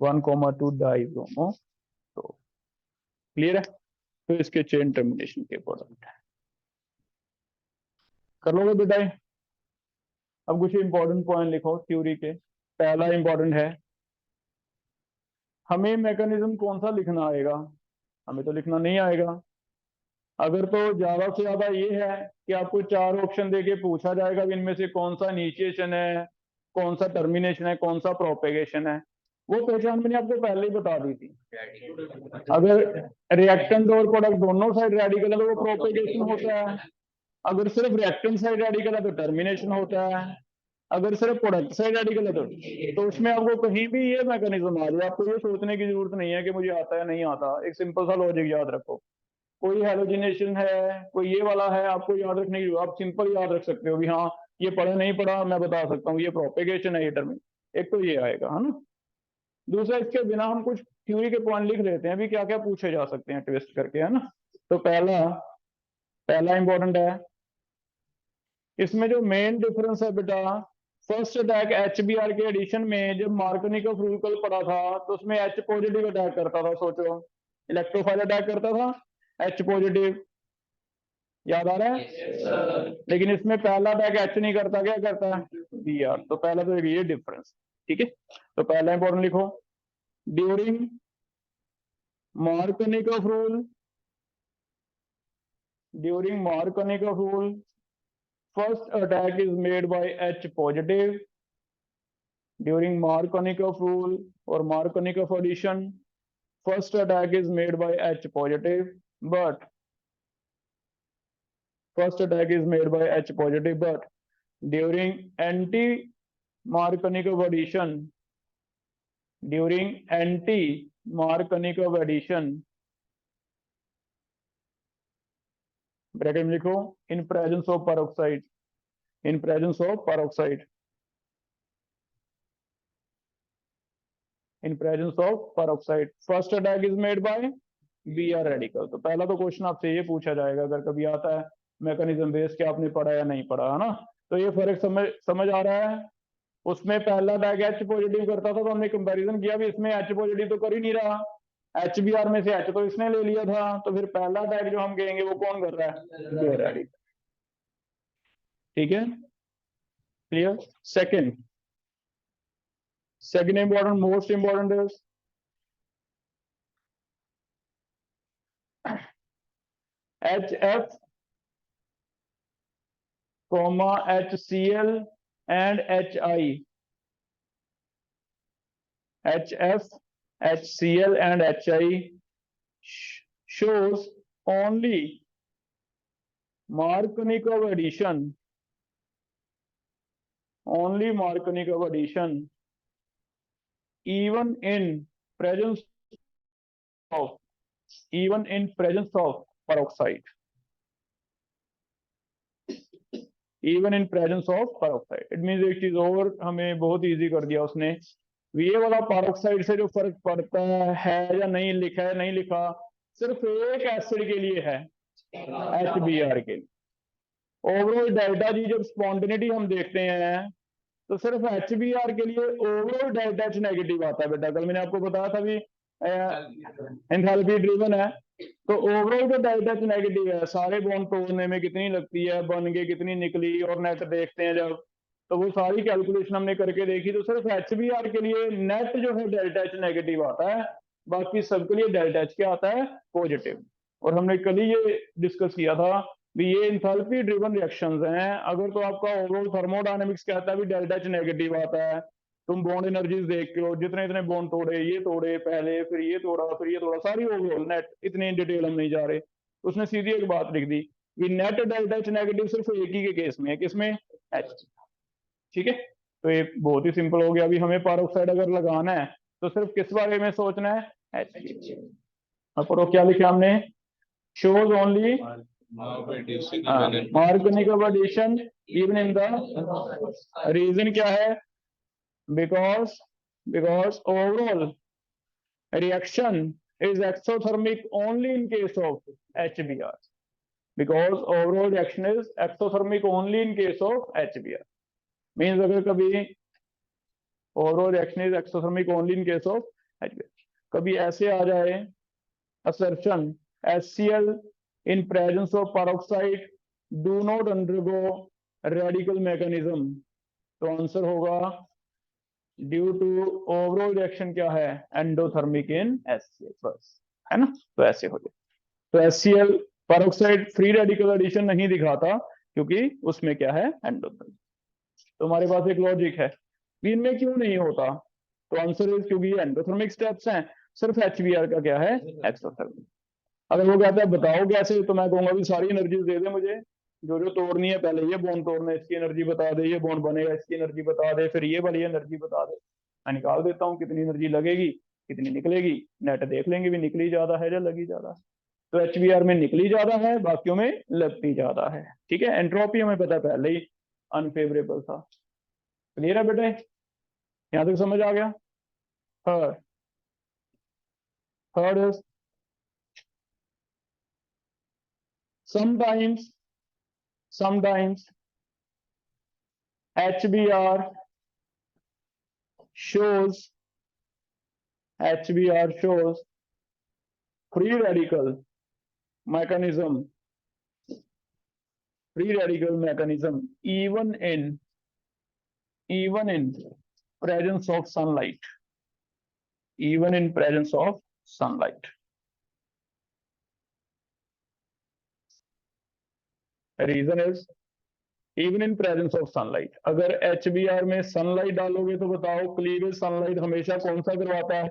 1,2 die bromo. तो क्लियर है, तो इसके चेन टर्मिनेशन के प्रोडक्ट कर लोगे बेटा। अब कुछ इंपॉर्टेंट पॉइंट लिखो थ्योरी के। पहला इंपॉर्टेंट है, हमें मैकेनिज्म कौन सा लिखना आएगा? हमें तो लिखना नहीं आएगा। अगर तो ज्यादा से ज्यादा ये है कि आपको 4 ऑप्शन देके पूछा जाएगा इनमें से कौन सा इनिशिएशन है, कौन सा टर्मिनेशन है, कौन सा प्रोपेगेशन है, वो पहचान मैंने आपको पहले ही बता दी थी। अगर रिएक्टेंट और प्रोडक्ट दोनों साइड रेडिकल है तो वो प्रोपेगेशन होता है, अगर सिर्फ रिएक्टेंट साइड रेडिकल है तो टर्मिनेशन होता है, अगर सिर्फ प्रोडक्ट साइड रेडिकल है तो उसमें आपको कहीं भी ये मैकेनिज्म आ जाए, आपको ये सोचने की जरूरत नहीं है कि मुझे आता है नहीं आता। एक सिंपल सा लॉजिक याद रखो, कोई हेलोजिनेशन है, कोई ये वाला है, आपको याद रखने की, आप सिंपल याद रख सकते हो कि हाँ ये पढ़ा नहीं पढ़ा मैं बता सकता हूँ, ये प्रोपेगेशन है, ये टर्मिन, एक तो ये आएगा, है ना। दूसरा, इसके बिना हम कुछ थ्योरी के पॉइंट लिख लेते हैं भी क्या क्या पूछे जा सकते हैं ट्विस्ट करके, है ना। तो पहला पहला इंपॉर्टेंट है, इसमें जो मेन डिफरेंस है बेटा, फर्स्ट अटैक HBr के एडिशन में जब मार्कोनिकॉफ रूल पड़ा था तो उसमें H पॉजिटिव अटैक करता था, सोचो इलेक्ट्रोफाइल अटैक करता था, H पॉजिटिव, याद आ रहा है? लेकिन इसमें पहला अटैक H नहीं करता, क्या करता है? Br। तो पहला तो ये डिफरेंस, ठीक है। तो पहला इंपॉर्टेंट लिखो, during Markovnikov rule, during Markovnikov rule first attack is made by H positive during Markovnikov rule or Markovnikov addition. First attack is made by H positive, but first attack is made by H positive, but during anti-Markovnikov addition, during anti-Markovnikov addition, bracket में लिखो, in presence of peroxide, in presence of peroxide, in presence of peroxide, first attack is made by Br radical। तो पहला तो question आपसे ये पूछा जाएगा अगर कभी आता है मैकेनिज्म बेस के, आपने पढ़ा या नहीं पढ़ा, है ना। तो ये फर्क समझ आ रहा है। उसमें पहला अटैक H पॉजिटिव करता था तो हमने कंपैरिजन किया भी इसमें H पॉजिटिव तो कर ही नहीं रहा, HBr में से H तो इसने ले लिया था, तो फिर पहला अटैक जो हम कहेंगे वो कौन कर रहा है? रेडिकल। ठीक है, clear. Second important, most important is HF, HCl and HI. HF, HCl and HI shows only Markovnikov addition, only Markovnikov addition even in presence of peroxide, even in presence of peroxide. It means एक चीज और हमें बहुत easy कर दिया उसने, ये वाला पेरोक्साइड से जो फर्क पड़ता है या नहीं लिखा है, नहीं लिखा, सिर्फ एक एसिड के लिए है, HBr के लिए। ओवरऑल डेल्टा जी जब स्पॉन्टेनिटी हम देखते हैं तो सिर्फ HBr के लिए ओवरऑल डेल्टा H नेगेटिव आता है बेटा, कल मैंने आपको बताया था भी एंथैल्पी ड्रिवन है, तो ओवरऑल जो डेल्टा H नेगेटिव है, सारे बॉन्ड तोड़ने में कितनी लगती है, बन के कितनी निकली, और नेट देखते हैं जब, तो वो सारी कैलकुलेशन हमने करके देखी, तो सिर्फ HBr के लिए नेट जो है डेल्टा H नेगेटिव आता है, बाकी सबके लिए डेल्टा H क्या आता है, पॉजिटिव। और हमने कल ही ये डिस्कस किया था भी ये इंथैल्पी ड्रिवन रिएक्शंस हैं, अगर तो आपका ओवरऑल थर्मोडायनेमिक्स कहता है भी डेल्टा H नेगेटिव आता है, तुम बॉन्ड एनर्जीज देख के जितने इतने बॉन्ड तोड़े, ये तोड़े पहले, फिर ये तोड़ा, फिर ये तोड़ा, सारी ओवरऑल नेट, इतनी डिटेल हम नहीं जा रहे, उसने सीधी एक बात लिख दी कि नेट डेल्टा H नेगेटिव सिर्फ एक ही के केस में है, किसमें, H। ठीक है, तो ये बहुत ही सिंपल हो गया। अभी हमें पेरोक्साइड अगर लगाना है तो सिर्फ किस बारे में सोचना है, H। अब क्या लिखा हमने, shows only Markovnikov addition even in the, reason क्या है, because overall reaction is exothermic only in case of HBr, because overall reaction is exothermic only in case of HBr, means अगर कभी overall reaction is exothermic only in case of HBr, कभी ऐसे आ जाए assertion HCl in presence of peroxide do not undergo radical mechanism, तो answer होगा due to overall reaction क्या है, endothermic इन HCl, बस, है ना। तो ऐसे हो जाए, तो HCl peroxide free radical addition नहीं दिखाता क्योंकि उसमें क्या है, एंडोथर्मिक। तो हमारे पास एक लॉजिक है, इनमें क्यों नहीं होता, तो आंसर इज क्योंकि ये एंडोथर्मिक स्टेप्स हैं, सिर्फ HBr का क्या है, एक्सोथर्मिक। अगर वो कहता है बताओ कैसे, तो मैं कहूंगा भी सारी एनर्जी दे दे मुझे, जो जो तोड़नी है, पहले ये बॉन्ड तोड़ना है, इसकी एनर्जी बता दे, ये बॉन्ड बनेगा, इसकी एनर्जी बता दे, फिर ये वाली एनर्जी बता दे, मैं निकाल देता हूँ कितनी एनर्जी लगेगी, कितनी निकलेगी, नेट देख लेंगे भी निकली ज्यादा है या लगी ज्यादा है, तो HBr में निकली ज्यादा है, बाकियों में लगती ज्यादा है। ठीक है, एंट्रोपी हमें पता पहले ही अनफेवरेबल था। क्लियर है बेटे, यहाँ तक समझ आ गया। Third is sometimes HBr shows free radical mechanism even in presence of sunlight, reason is even in presence of sunlight. अगर HBr में सनलाइट डालोगे तो बताओ क्लीवेज सनलाइट हमेशा कौन सा करवाता है,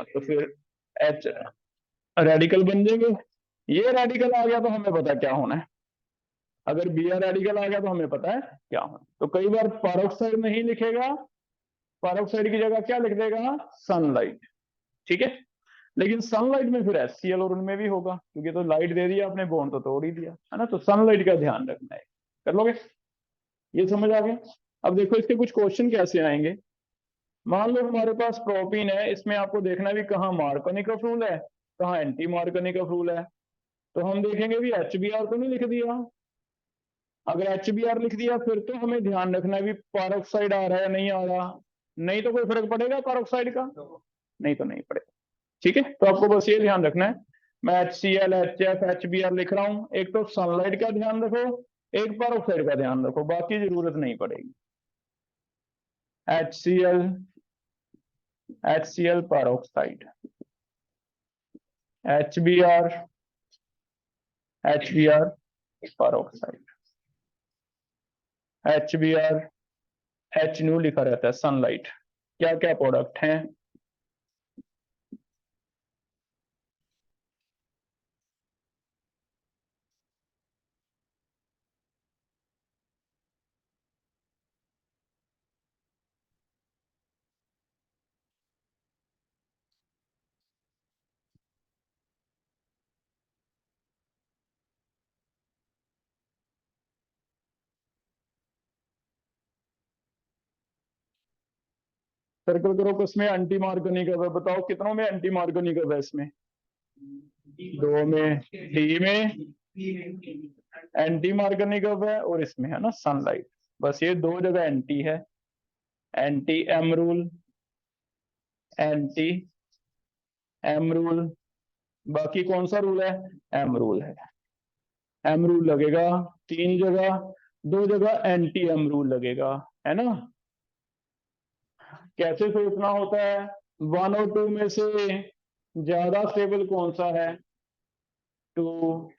तो फिर H रेडिकल बन जाएंगे, ये रेडिकल आ गया तो हमें पता क्या होना है, अगर Br रेडिकल आ गया तो हमें पता है क्या होना। तो कई बार पेरोक्साइड नहीं लिखेगा, पेरोक्साइड की जगह क्या लिख देगा, सनलाइट। ठीक है, लेकिन सनलाइट में फिर HCl और उनमें भी होगा, क्योंकि तो लाइट दे दिया आपने, बॉन्ड तो तोड़ ही दिया, है ना। तो सनलाइट का ध्यान रखना है, कर लोगे, ये समझ आ गया। अब देखो इसके कुछ क्वेश्चन कैसे आएंगे। मान लो हमारे पास प्रोपीन है, इसमें आपको देखना भी कहाँ मार्कोनिकॉफ रूल है, कहाँ एंटी मार्कोनिकॉफ रूल है, तो हम देखेंगे भी HBr तो नहीं लिख दिया, अगर HBr लिख दिया फिर तो हमें ध्यान रखना भी पेरोक्साइड आ रहा है नहीं आ रहा, नहीं तो कोई फर्क पड़ेगा पेरोक्साइड का, नहीं तो नहीं पड़ेगा। ठीक है, तो आपको बस ये ध्यान रखना है, मैं HCl HF HBr लिख रहा हूं, एक तो सनलाइट का ध्यान रखो, एक पेरोक्साइड का ध्यान रखो, बाकी जरूरत नहीं पड़ेगी। HCl, HCl peroxide, HBr, HBr peroxide, HBr, H new लिखा रहता है सनलाइट। क्या क्या प्रोडक्ट हैं? सर्कल करो किसमें एंटी मार्कोनी कर्व है, बताओ कितनों में एंटी मार्कोनी कर्व है इसमें? दो में, डी में एंटी मार्कोनी कर्व है और इसमें है ना सनलाइट। बस ये दो जगह एंटी है, anti M rule, anti M rule. बाकी कौन सा रूल है? एम रूल है। एम रूल लगेगा तीन जगह, दो जगह एंटी एम रूल लगेगा, है ना। कैसे सोचना होता है? वन और टू में से ज्यादा स्टेबल कौन सा है? टू।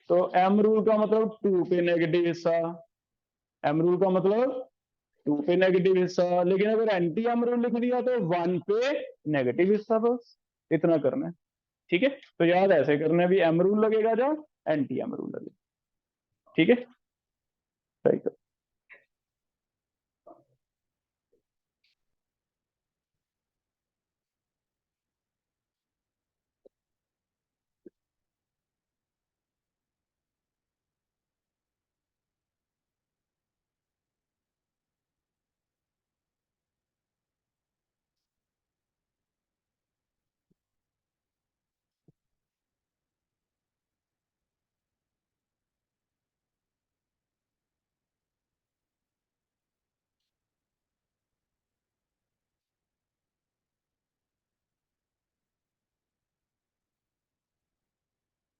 तो एम रूल का मतलब टू पे नेगेटिव हिस्सा, एम रूल का मतलब टू पे नेगेटिव हिस्सा। लेकिन अगर एंटी एम रूल लिख दिया तो वन पे नेगेटिव हिस्सा, बस इतना करना है। ठीक है, तो याद ऐसे करना है भी, एम रूल लगेगा जब एंटी एम रूल लगेगा। ठीक है, सही कर।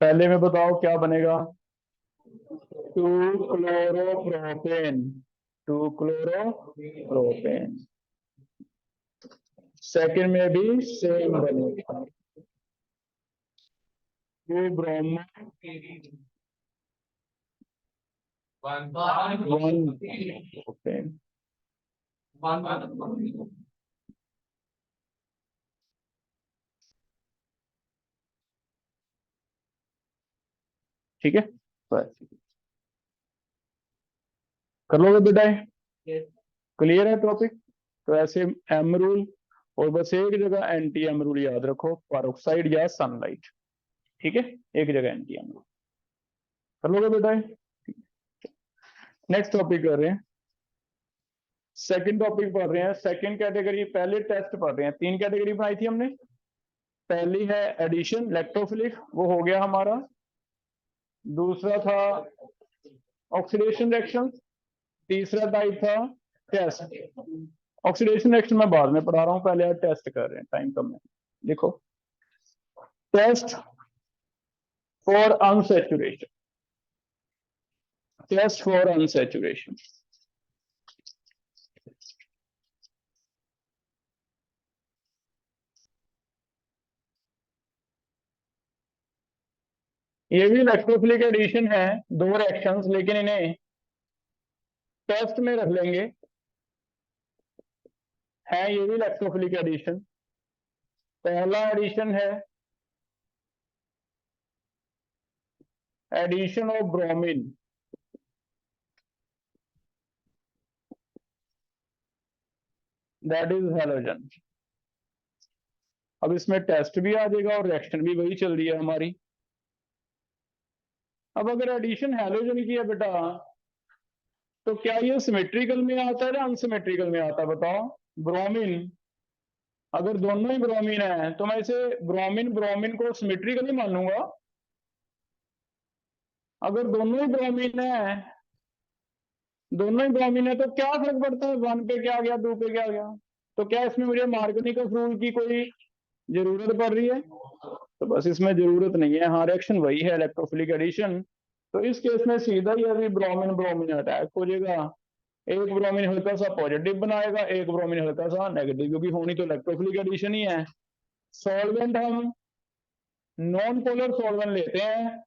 पहले में बताओ क्या बनेगा? Two chloropropane, two chloropropane. Second में भी सेम बनेगा, टू ब्रोमो वन प्रोपेन। ठीक है, बस कर लोगे बेटा? क्लियर है टॉपिक? तो ऐसे एम रूल, और बस एक जगह एंटी एम रूल याद रखो, पेरोक्साइड या सनलाइट। ठीक है, एक जगह एंटी एम रूल कर लोगे बेटा? नेक्स्ट टॉपिक कर रहे हैं, सेकंड टॉपिक पढ़ रहे हैं। सेकंड कैटेगरी, पहले टेस्ट पढ़ रहे हैं। तीन कैटेगरी बनाई थी हमने। पहली है एडिशन इलेक्ट्रोफिलिक, वो हो गया हमारा। दूसरा था ऑक्सीडेशन रिएक्शन, तीसरा टाइप था टेस्ट। ऑक्सीडेशन रिएक्शन मैं बाद में पढ़ा रहा हूँ, पहले आप टेस्ट कर रहे हैं, टाइम कम है। देखो, test for unsaturation, test for unsaturation. ये भी इलेक्ट्रोफिलिक एडिशन है, दो रिएक्शंस, लेकिन इन्हें टेस्ट में रख लेंगे। है ये भी इलेक्ट्रोफिलिक एडिशन। पहला एडिशन है addition of bromine, that is halogen. अब इसमें टेस्ट भी आ जाएगा और रिएक्शन भी वही चल रही है हमारी। अब अगर एडिशन हैलोजन की है बेटा, तो क्या ये सिमेट्रिकल में आता है या अनसिमेट्रिकल में आता है, बताओ? ब्रोमीन, अगर दोनों ही ब्रोमीन है तो मैं इसे ब्रोमीन ब्रोमीन को सिमेट्रिकली मानूंगा। अगर दोनों ही ब्रोमीन है, दोनों ही ब्रोमीन है, तो क्या फर्क पड़ता है, वन पे क्या गया, टू पे क्या गया? तो क्या इसमें मुझे मार्कोनिकल रूल की कोई जरूरत पड़ रही है? तो बस इसमें जरूरत नहीं है। हाँ, रिएक्शन वही है, इलेक्ट्रोफिलिक एडिशन। तो इस केस में सीधा ही अभी ब्रोमीन ब्रोमीन अटैक हो जाएगा, एक ब्रोमीन हल्का सा पॉजिटिव बनाएगा, एक ब्रोमीन हल्का सा नेगेटिव, क्योंकि होनी तो इलेक्ट्रोफिलिक एडिशन ही है। सॉल्वेंट हम नॉन पोलर सॉल्वेंट लेते हैं,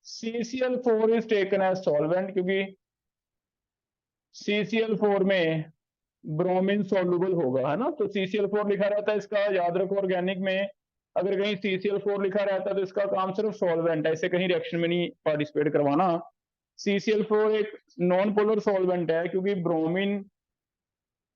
CCl4 is taken as solvent, क्योंकि CCl4 में ब्रोमीन सॉल्युबल होगा, है ना। तो CCl4 लिखा रहता है, इसका याद रखो। ऑर्गेनिक में अगर कहीं CCl4 लिखा रहता है तो इसका काम सिर्फ सॉल्वेंट है, इसे कहीं रिएक्शन में नहीं पार्टिसिपेट करवाना। CCl4 एक नॉन पोलर सॉल्वेंट है, क्योंकि ब्रोमीन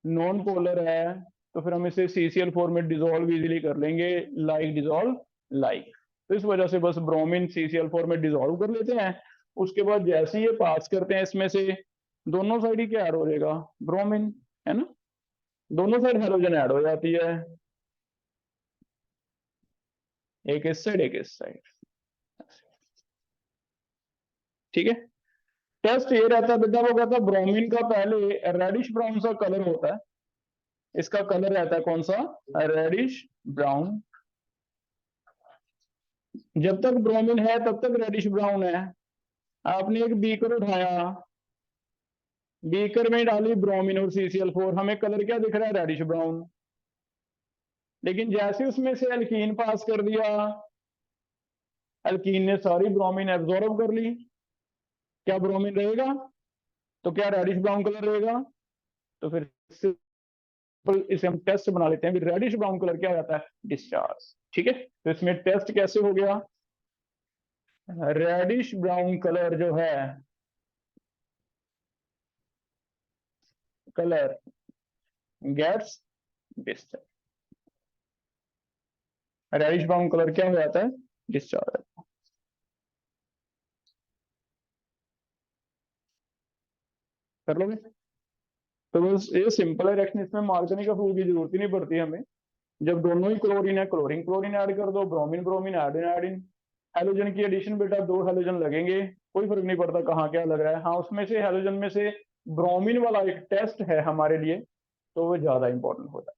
नॉन पोलर है, तो फिर हम इसे CCl4 में डिसॉल्व इजीली कर लेंगे, लाइक डिसॉल्व लाइक। तो इस वजह से बस ब्रोमीन CCl4 में डिसॉल्व कर लेते हैं। उसके बाद जैसे ही ये पास करते हैं इसमें से, दोनों साइड ही क्या ऐड हो जाएगा, ब्रोमीन, है ना। दोनों साइड हेलोजन ऐड हो जाती है, एक इस साइड एक इस साइड, ठीक है। टेस्ट ये रहता है बेटा, वो कहता है ब्रोमीन का पहले रेडिश ब्राउन सा कलर होता है, इसका कलर रहता है कौन सा, रेडिश ब्राउन। जब तक ब्रोमीन है तब तक रेडिश ब्राउन है। आपने एक बीकर उठाया, बीकर में डाली ब्रोमीन और CCl4, हमें कलर क्या दिख रहा है, रेडिश ब्राउन। लेकिन जैसे उसमें से अल्कीन पास कर दिया, अल्कीन ने सारी ब्रोमीन एब्जॉर्ब कर ली, क्या ब्रोमीन रहेगा, तो क्या रेडिश ब्राउन कलर रहेगा। तो फिर इसे हम टेस्ट बना लेते हैं, रेडिश ब्राउन कलर क्या हो जाता है, डिस्चार्ज, ठीक है। तो इसमें टेस्ट कैसे हो गया, रेडिश ब्राउन कलर जो है, colour gets discharge, reddish brown colour क्या हो जाता है, डिस्चार्ज। कर लोगे। तो बस ये सिंपल है रिएक्शन, इसमें मार्कनी का प्रूफ की जरूरत ही नहीं पड़ती हमें। जब दोनों ही क्लोरीन है, क्लोरीन क्लोरीन ऐड कर दो, bromine bromine add in. Halogen की एडिशन बेटा, दो हेलोजन लगेंगे, कोई फर्क नहीं पड़ता कहाँ क्या लग रहा है। हाँ, उसमें से हेलोजन में से ब्रोमीन वाला एक टेस्ट है हमारे लिए, तो वो ज्यादा इंपॉर्टेंट होता है।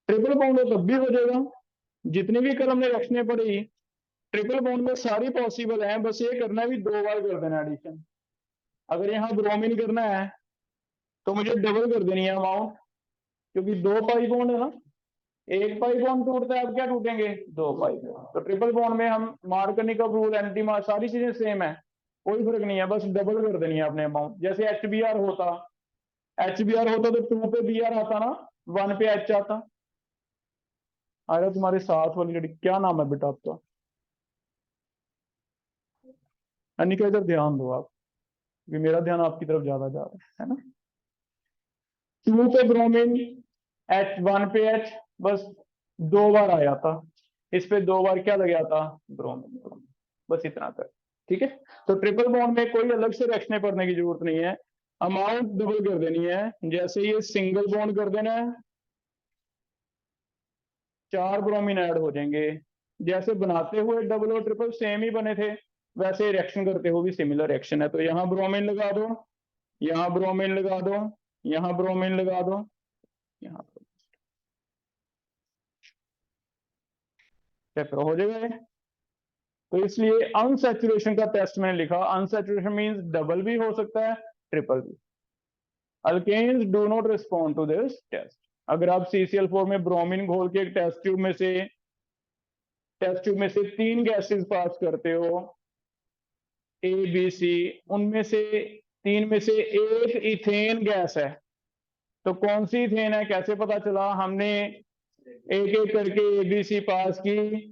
ट्रिपल बॉन्ड हो तब भी हो जाएगा, जितनी भी कल हमने रिएक्शनें पढ़ी ट्रिपल बॉन्ड में सारी पॉसिबल है, बस ये करना है भी 2 बार कर देना एडिशन। अगर यहाँ ब्रोमीन करना है तो मुझे डबल कर देनी है अमाउंट, क्योंकि 2 पाई बॉन्ड है ना, 1 पाई बॉन्ड टूटता है, अब क्या टूटेंगे, 2 पाई बॉन्ड। तो ट्रिपल बॉन्ड में हम मार्कनी का रूल, एंटी मार, सारी चीजें सेम है, कोई फर्क नहीं है, बस डबल कर देनी है अपने अमाउंट। जैसे HBr होता, HBr होता तो 2 पे Br आता ना, 1 पे H आता। अरे तुम्हारे साथ वाली लड़की क्या नाम है बेटा आपका, अनिका, इधर ध्यान दो आप, क्योंकि मेरा ध्यान आपकी तरफ ज्यादा जा रहा है ना। 2 पे ब्रोमीन, H 1 पे H, बस 2 बार आया था, इस पे 2 बार क्या लग गया था, ब्रोमीन ब्रोमीन, बस इतना कर, ठीक है। तो ट्रिपल बॉन्ड में कोई अलग से रिएक्शनें पढ़ने की जरूरत नहीं है, अमाउंट डबल कर देनी है। जैसे ये सिंगल बॉन्ड कर देना है, 4 ब्रोमीन ऐड हो जाएंगे। जैसे बनाते हुए डबल और ट्रिपल सेम ही बने थे, वैसे रिएक्शन करते हुए भी सिमिलर रिएक्शन है। तो यहाँ ब्रोमीन लगा दो, यहाँ ब्रोमीन लगा दो, यहाँ ब्रोमीन लगा दो, यहाँ पेपर हो जाएगा ये। तो इसलिए अनसैचुरेशन का टेस्ट मैंने लिखा, अनसैचुरेशन मींस डबल भी हो सकता है, ट्रिपल भी। Alkanes do not respond to this test. अगर आप CCl4 में ब्रोमीन घोल के एक टेस्ट ट्यूब में से 3 गैसेस पास करते हो, A B C, उनमें से 3 में से एक इथेन गैस है, तो कौन सी इथेन है कैसे पता चला, हमने एक एक करके ABC पास की,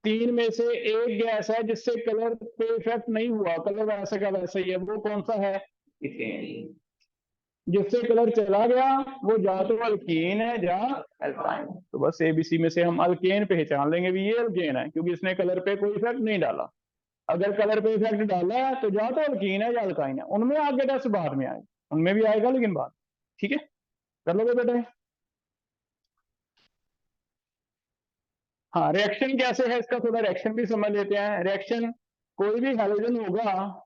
3 में से एक गैस है जिससे कलर पे इफेक्ट नहीं हुआ, कलर वैसा का वैसा ही है, वो कौन सा है, इथेन। जिससे कलर चला गया वो जा तो अल्कीन है या एल्काइन। तो बस ABC में से हम अल्केन पहचान लेंगे भी ये अल्केन है, क्योंकि इसने कलर पे कोई इफेक्ट नहीं डाला। अगर कलर पे इफेक्ट डाला है तो या तो अल्कीन है या अल्काइन है, उनमें आगे टेस्ट बाद में आएगा, उनमें भी आएगा लेकिन बाद, ठीक है। कर लोगे बेटे। हाँ, रिएक्शन कैसे है इसका थोड़ा रिएक्शन भी समझ लेते हैं। रिएक्शन, कोई भी हैलोजन होगा,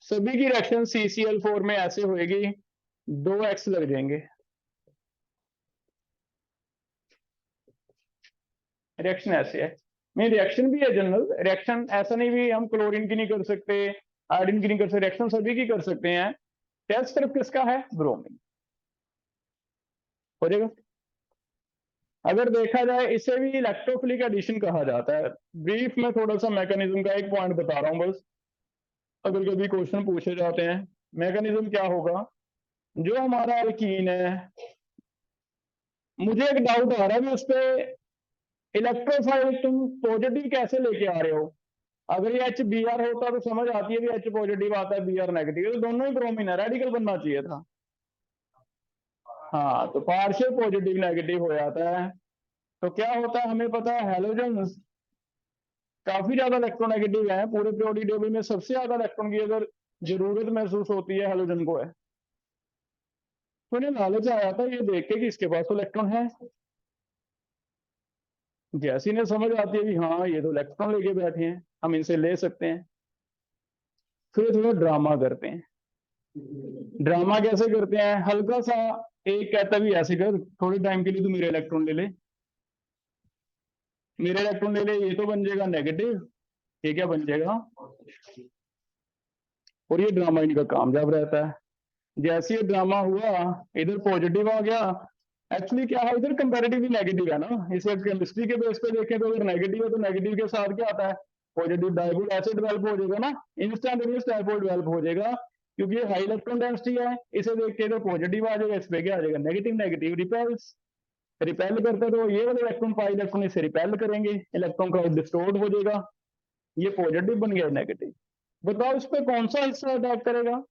सभी की रिएक्शन CCl4 में ऐसे होएगी, 2x लग जाएंगे। रिएक्शन ऐसे है, में रिएक्शन भी है जनरल रिएक्शन, ऐसा नहीं भी हम क्लोरीन की नहीं कर सकते, आयोडीन की नहीं कर सकते, रिएक्शन सभी की कर सकते हैं। टेस्ट सिर्फ किसका है? ब्रोमीन। हो जाएगा। अगर देखा जाए इसे भी इलेक्ट्रोफिलिक एडिशन कहा जाता है। ब्रीफ में थोड़ा सा मैकेनिज्म का एक पॉइंट बता रहा हूं बस, अगर कभी क्वेश्चन पूछे जाते हैं। मैकेनिज्म क्या होगा? जो हमारा एल्कीन है, मुझे एक डाउट आ रहा है भी उस पर, इलेक्ट्रोफाइल तुम पॉजिटिव कैसे लेके आ रहे हो? अगर ये एच बी आर होता तो समझ आती है भी एच पॉजिटिव आता है बी आर नेगेटिव, तो दोनों ही ब्रोमीन है, रेडिकल बनना चाहिए था। हाँ, तो पार्शियल पॉजिटिव नेगेटिव हो जाता है। तो क्या होता है हमें पता है, हेलोजन काफी ज्यादा इलेक्ट्रोनेगेटिव है। पूरे पीरियोडिक टेबल में सबसे ज्यादा इलेक्ट्रॉन की अगर जरूरत महसूस होती है हेलोजन को है। तो इन्हें लालच आया था ये देख के कि इसके पास तो इलेक्ट्रॉन है। जैसे इन्हें समझ आती है कि हाँ ये तो इलेक्ट्रॉन लेके बैठे हैं, हम इनसे ले सकते हैं, फिर थोड़ा ड्रामा करते हैं। ड्रामा कैसे करते हैं? हल्का सा एक कहता भी ऐसे कर, थोड़े टाइम के लिए तू मेरे इलेक्ट्रॉन ले ले, मेरे इलेक्ट्रॉन ले ले, ये तो बन जाएगा नेगेटिव, ये क्या बन जाएगा? और ये ड्रामा इनका कामयाब रहता है। जैसे ये ड्रामा हुआ, इधर पॉजिटिव आ गया। एक्चुअली क्या है, इधर कंपैरेटिवली नेगेटिव है ना, इसे केमिस्ट्री के बेस पे देखें तो अगर नेगेटिव है तो नेगेटिव के साथ क्या आता है? पॉजिटिव डाइपोल ऐसे डेवलप हो जाएगा ना, इंस्टेंटेनियस डाइपोल डेवलप हो जाएगा, क्योंकि ये हाई इलेक्ट्रॉन डेंसिटी है। इसे देख के तो पॉजिटिव आ जाएगा, इस पे क्या आ जाएगा? नेगेटिव। नेगेटिव रिपेल्स, रिपेल करता है तो ये वाले इलेक्ट्रॉन पाई इलेक्ट्रॉन इसे रिपेल करेंगे, इलेक्ट्रॉन का डिस्टोर्ड हो जाएगा, ये पॉजिटिव बन गया नेगेटिव। बताओ इस पे कौन सा हिस्सा अटैक करेगा?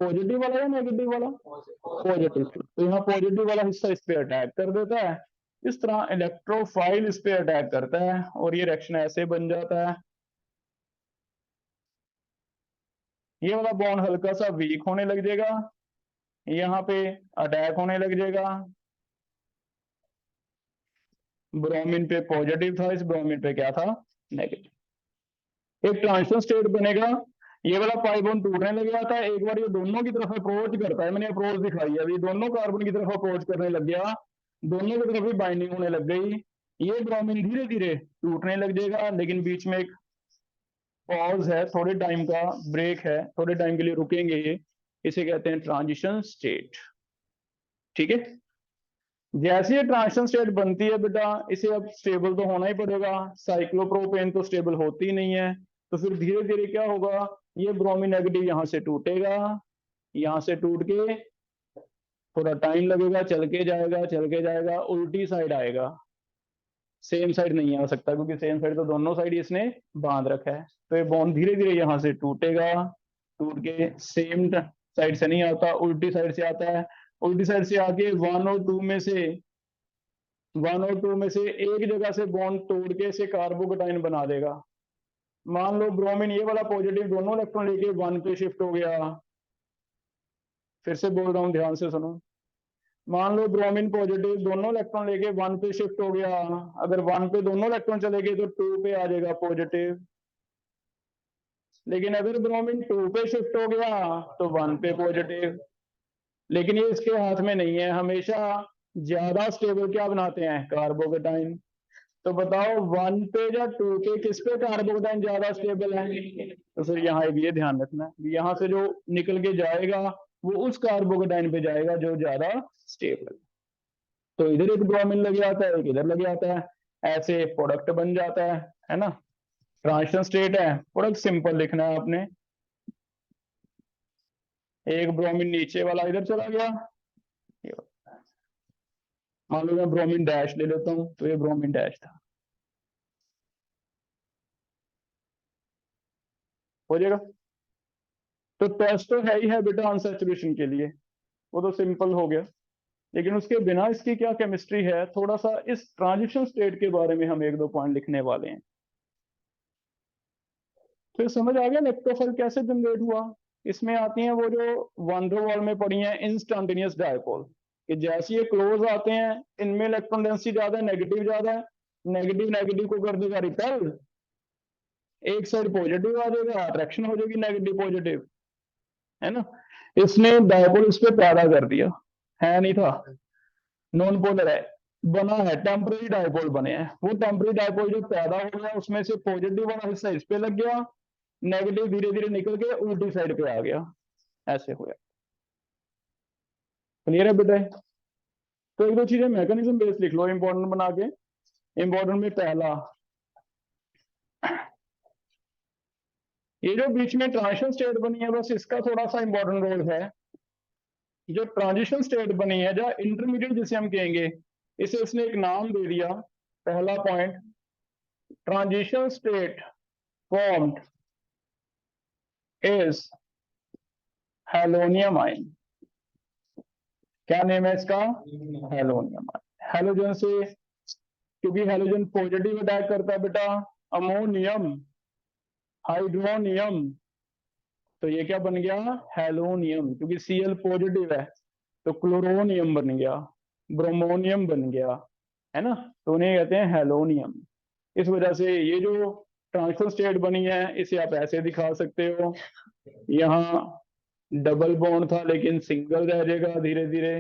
पॉजिटिव वाला या नेगेटिव वाला? पॉजिटिव। तो यहाँ पॉजिटिव वाला हिस्सा इस पे अटैक कर देता है। इस तरह इलेक्ट्रोफाइल इस पे अटैक करता है और ये रिएक्शन ऐसे बन जाता है। ये वाला बॉन्ड हल्का सा वीक होने लग जाएगा, यहाँ पे अटैक होने लग जाएगा। ब्रोमीन पे पॉजिटिव था, इस ब्रोमीन पे क्या था? नेगेटिव। एक ट्रांजिशन स्टेट बनेगा, ये वाला पाई बॉन्ड टूटने लग जाता है। एक बार ये दोनों की तरफ अप्रोच करता है, मैंने अप्रोच दिखाई है अभी, दोनों कार्बन की तरफ अप्रोच करने लग गया, दोनों की तरफ ही बाइंडिंग होने लग गई। ये ब्रोमीन धीरे धीरे टूटने लग जाएगा, लेकिन बीच में एक पॉज है, थोड़े टाइम का ब्रेक है, थोड़े टाइम के लिए रुकेंगे ये, इसे कहते हैं ट्रांजिशन स्टेट। ठीक है। जैसे ये ट्रांजिशन स्टेट बनती है बेटा, इसे अब स्टेबल तो होना ही पड़ेगा, साइक्लोप्रोपेन तो स्टेबल होती ही नहीं है। तो फिर धीरे धीरे क्या होगा, ये ब्रोमीन नेगेटिव यहां से टूटेगा, यहां से टूट के थोड़ा टाइम लगेगा, चल के जाएगा, चल के जाएगा, उल्टी साइड आएगा। सेम साइड नहीं आ सकता, क्योंकि सेम साइड तो दोनों साइड इसने बांध रखा है। तो ये बॉन्ड धीरे धीरे यहाँ से टूटेगा, टूट के सेम साइड से नहीं आता, उल्टी साइड से आता है। उल्टी साइड से आके वन और टू में से एक जगह से बॉन्ड तोड़ के इसे कार्बोकेटाइन बना देगा। मान लो ब्रोमीन ये वाला पॉजिटिव दोनों इलेक्ट्रॉन लेके वन पे शिफ्ट हो गया, फिर से बोल रहा हूँ ध्यान से सुनो। मान लो ब्रोमीन पॉजिटिव दोनों इलेक्ट्रॉन लेके वन पे शिफ्ट हो गया, अगर वन पे दोनों इलेक्ट्रॉन चले गए तो टू पे आ जाएगा पॉजिटिव। लेकिन अगर ब्रोमीन टू पे शिफ्ट हो गया तो वन पे पॉजिटिव। लेकिन ये इसके हाथ में नहीं है, हमेशा ज्यादा स्टेबल क्या बनाते हैं? कार्बोकेटाइन। तो बताओ वन पे या टू पे किस पे कार्बोकेटाइन ज्यादा स्टेबल है? तो फिर यहाँ एक ये ध्यान रखना, यहाँ से जो निकल के जाएगा वो उस कार्बोकेटाइन पे जाएगा जो ज्यादा स्टेबल। तो इधर एक ब्रोमीन लग जाता है, एक इधर लग जाता है, ऐसे प्रोडक्ट बन जाता है ना। ट्रांजिशन स्टेट है, प्रोडक्ट सिंपल लिखना है आपने। एक ब्रोमीन नीचे वाला इधर चला गया, मान लो मैं ब्रोमीन डैश ले लेता हूँ, तो ये ब्रोमीन डैश था, हो जाएगा। तो टेस्ट तो है ही है बेटा अनसैचुरेशन के लिए, वो तो सिंपल हो गया। लेकिन उसके बिना इसकी क्या केमिस्ट्री है, थोड़ा सा इस ट्रांजिशन स्टेट के बारे में हम एक दो पॉइंट लिखने वाले हैं। तो समझ आ गया इलेक्ट्रोफाइल कैसे जनरेट हुआ? इसमें आती हैं वो जो वन रो वॉल में पड़ी हैं इंस्टेंटेनियस डायपोल, कि जैसे ये क्लोज आते हैं इनमें इलेक्ट्रॉन डेंसिटी ज्यादा है, नेगेटिव ज्यादा है, नेगेटिव नेगेटिव को कर देगा रिपेल, एक साइड पॉजिटिव आ जाएगा, अट्रैक्शन हो जाएगी नेगेटिव पॉजिटिव, है ना। इसने डायपोल इस पे पैदा कर दिया, है नहीं था, नॉन पोलर है, बना है, टेम्पररी डायपोल बने हैं, वो टेम्पररी डायपोल जो पैदा हो गया उसमें से पॉजिटिव वाला हिस्सा इस पे लग गया, नेगेटिव धीरे धीरे निकल के उल्टी साइड पे आ गया, ऐसे हो गया। क्लियर है बेटा? तो एक दो चीजें मैकेनिज्म बेस लिख लो इंपॉर्टेंट बना के। इंपॉर्टेंट में पहला, ये जो बीच में ट्रांजिशन स्टेट बनी है बस इसका थोड़ा सा इंपॉर्टेंट रोल है। जो ट्रांजिशन स्टेट बनी है, जो इंटरमीडिएट जिसे हम कहेंगे, इसे उसने एक नाम दे दिया। पहला point, transition state formed is halonium ion. क्या नेम है इसका? हेलोनियम आयन। हेलोजन से, क्योंकि हेलोजन पॉजिटिव अटैक करता है बेटा, अमोनियम, हाइड्रोनियम, तो ये क्या बन गया? हेलोनियम, क्योंकि Cl पॉजिटिव है तो क्लोरोनियम बन गया, ब्रोमोनियम बन गया, है ना, तो उन्हें कहते हैं हेलोनियम। इस वजह से ये जो ट्रांजिशन स्टेट बनी है इसे आप ऐसे दिखा सकते हो, यहाँ डबल बॉन्ड था लेकिन सिंगल रह जाएगा धीरे धीरे,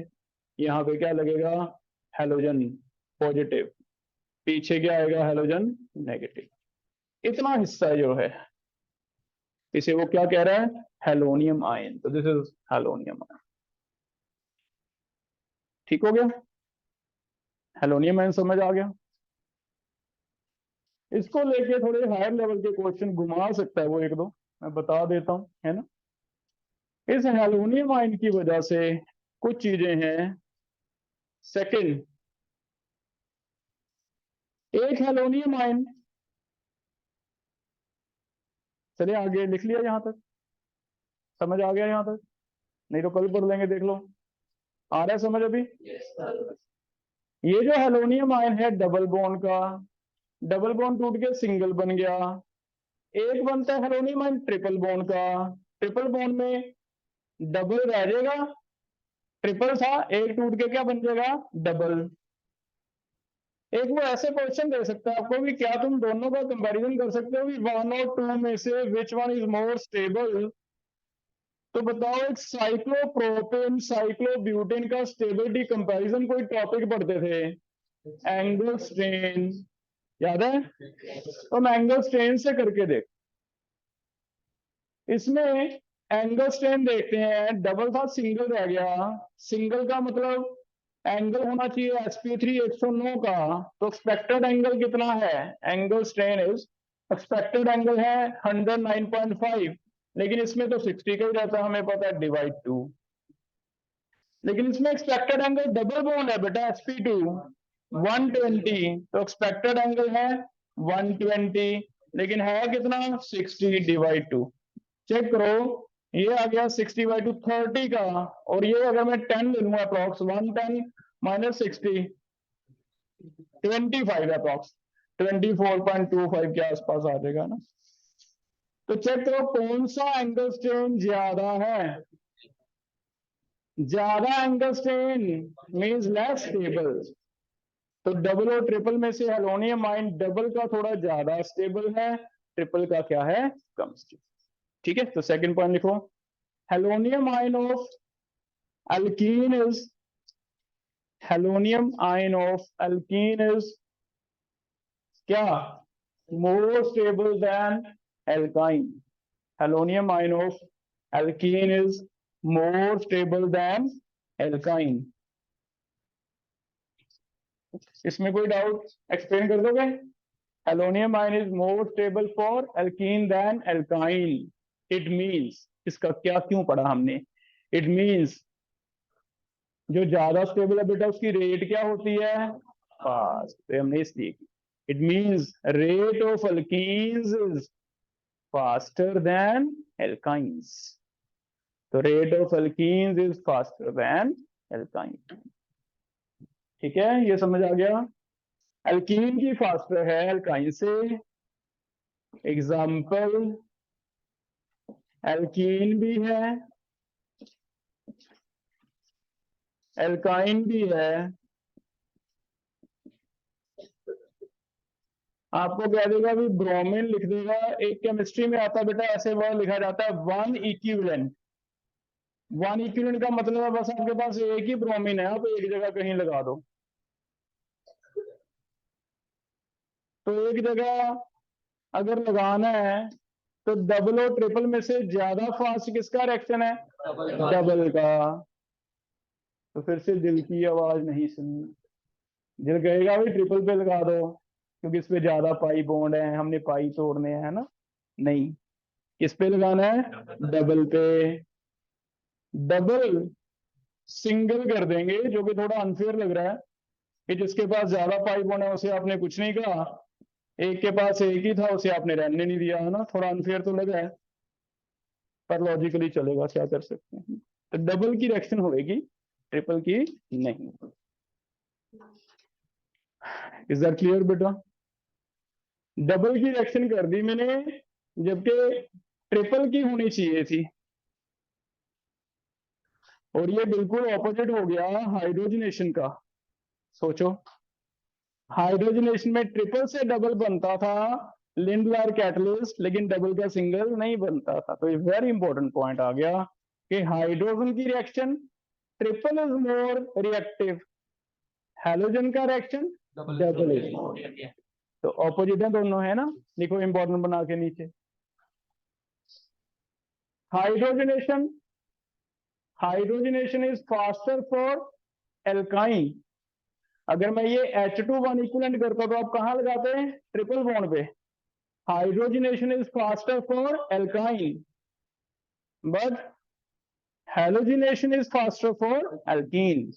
यहाँ पे क्या लगेगा? हेलोजन पॉजिटिव, पीछे क्या आएगा? Halogen negative. इतना हिस्सा जो है इसे वो क्या कह रहा है? हेलोनियम आयन। तो दिस इज हेलोनियम आयन। ठीक हो गया? हेलोनियम आयन समझ आ गया? इसको लेके थोड़े हायर लेवल के क्वेश्चन घुमा सकता है वो एक दो, मैं बता देता हूं, है ना। इस हेलोनियम आयन की वजह से कुछ चीजें हैं। सेकंड, एक हेलोनियम आयन, चलिए आगे लिख लिया यहां तक, समझ आ गया यहां तक? नहीं तो कल पढ़ लेंगे, देख लो आ रहा है समझ अभी? ये जो हेलोनियम आयन है डबल बॉन्ड का, डबल बॉन्ड टूट के सिंगल बन गया, एक बनता है हेलोनियम आयन ट्रिपल बॉन्ड का, ट्रिपल बॉन्ड में डबल रह जाएगा, ट्रिपल था, एक टूट के क्या बन जाएगा? डबल। एक वो ऐसे क्वेश्चन दे सकता है आपको भी, क्या तुम दोनों का कंपैरिजन कर सकते हो कि वन और टू में से which one is more stable? तो बताओ, एक साइक्लोप्रोपेन साइक्लोब्यूटेन का स्टेबिलिटी कंपैरिजन कोई टॉपिक पढ़ते थे, एंगल स्ट्रेन, याद है? तो हम एंगल स्ट्रेन से करके देख, इसमें एंगल स्ट्रेन देखते हैं, डबल था सिंगल रह गया, सिंगल का मतलब एंगल होना चाहिए sp3 109 का, तो एक्सपेक्टेड एंगल कितना है? Angle strain is, expected angle है 109.5, लेकिन इसमें तो 60 का ही रहता है हमें पता है, डिवाइड 2। लेकिन इसमें एक्सपेक्टेड एंगल डबल बॉन्ड है बेटा, sp2 120, तो एक्सपेक्टेड एंगल है 120, लेकिन है कितना? 60 डिवाइड 2। चेक करो, ये आ गया 60/2 30 का, और ये अगर मैं 10 ले लूंगा अप्रॉक्स, 110 माइनस 60 25 अप्रॉक्स, 24.25 के आसपास आ जाएगा ना। तो चेक करो कौन सा एंगल स्ट्रेन ज्यादा है? ज्यादा angle strain means less stable, तो डबल और ट्रिपल में से हेलोनियम आयन डबल का थोड़ा ज्यादा स्टेबल है, ट्रिपल का क्या है? कम स्टेबल। ठीक है, तो सेकंड पॉइंट लिखो, halonium ion of alkene is, halonium ion of alkene is क्या? More stable than alkyne. Halonium ion of alkene is more stable than alkyne। इसमें कोई डाउट एक्सप्लेन कर दोगे? Halonium ion is more stable for alkene than alkyne। It means, इसका क्या क्यों पढ़ा हमने? इट मींस जो ज्यादा स्टेबल है बेटा उसकी रेट क्या होती है? फास्ट। तो हमने इसलिए की, it means rate of alkenes is faster than alkynes. तो rate of alkenes is faster than alkyne. ठीक है, ये समझ आ गया? अल्कीन की फास्टर है एल्काइन से। एग्जाम्पल, एल्कीन भी है, एल्काइन भी है। आपको कह देगा भी ब्रोमीन लिख देगा, एक केमिस्ट्री में आता है बेटा ऐसे वर्ड लिखा जाता है वन इक्विवेलेंट। वन इक्विवेलेंट का मतलब है बस आपके पास एक ही ब्रोमीन है, आप एक जगह कहीं लगा दो। तो एक जगह अगर लगाना है तो डबल और ट्रिपल में से ज्यादा फास्ट किसका रिएक्शन है? डबल का। तो फिर से दिल की आवाज नहीं सुननी, दिल कहेगा भाई ट्रिपल पे लगा दो क्योंकि इस पे ज्यादा पाई बॉन्ड है, हमने पाई तोड़ने हैं ना। नहीं, किस पे लगाना है? डबल पे। डबल सिंगल कर देंगे, जो कि थोड़ा अनफेयर लग रहा है कि जिसके पास ज्यादा पाई बॉन्ड है उसे आपने कुछ नहीं कहा, एक के पास एक ही था उसे आपने रहने नहीं दिया, है ना। थोड़ा अनफेयर तो लगा है पर लॉजिकली चलेगा, क्या कर सकते हैं। तो डबल की रिएक्शन होगी, ट्रिपल की नहीं। इज दैट क्लियर बेटा? डबल की रिएक्शन कर दी मैंने जबकि ट्रिपल की होनी चाहिए थी, और ये बिल्कुल ऑपोजिट हो गया हाइड्रोजनेशन का। सोचो, हाइड्रोजनेशन में ट्रिपल से डबल बनता था लिंडलार कैटलिस्ट, लेकिन डबल का सिंगल नहीं बनता था। तो ये वेरी इंपॉर्टेंट पॉइंट आ गया कि हाइड्रोजन की reaction triple is more reactive, halogen का रिएक्शन डबल इज मोर। तो ऑपोजिट है दोनों, है ना। लिखो इंपॉर्टेंट बना के नीचे। Hydrogenation, hydrogenation is faster for alkyne. अगर मैं ये H2 इक्विवेलेंट करता तो आप कहां लगाते हैं? ट्रिपल बॉन्ड पे। Hydrogenation is faster for alkyne but halogenation is faster for alkene.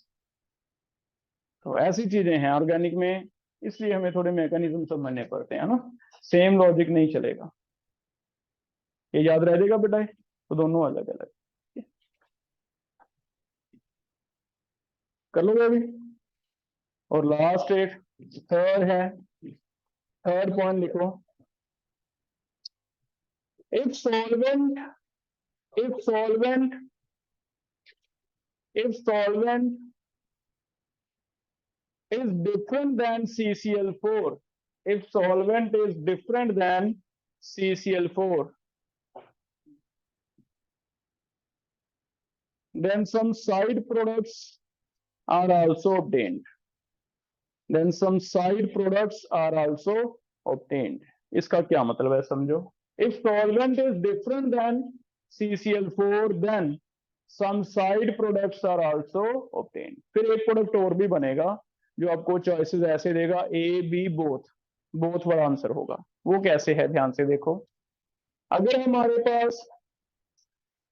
तो ऐसी चीजें हैं ऑर्गेनिक में, इसलिए हमें थोड़े मैकेनिज्म समझने पड़ते हैं ना, सेम लॉजिक नहीं चलेगा। ये याद रह जाएगा बेटा, तो दोनों अलग अलग कर लोगे अभी। और लास्ट एक थर्ड है, थर्ड पॉइंट लिखो। If solvent, if solvent, if solvent is different than CCl4, if solvent is different than CCl4, then some side products are also obtained, then some side products are also obtained। इसका क्या मतलब है समझो। if solvent is different than CCl4 then some side products are also obtained। फिर एक product और भी बनेगा जो आपको चॉइसेस ऐसे देगा ए बी बोथ, बोथ वाला आंसर होगा। वो कैसे है ध्यान से देखो। अगर हमारे पास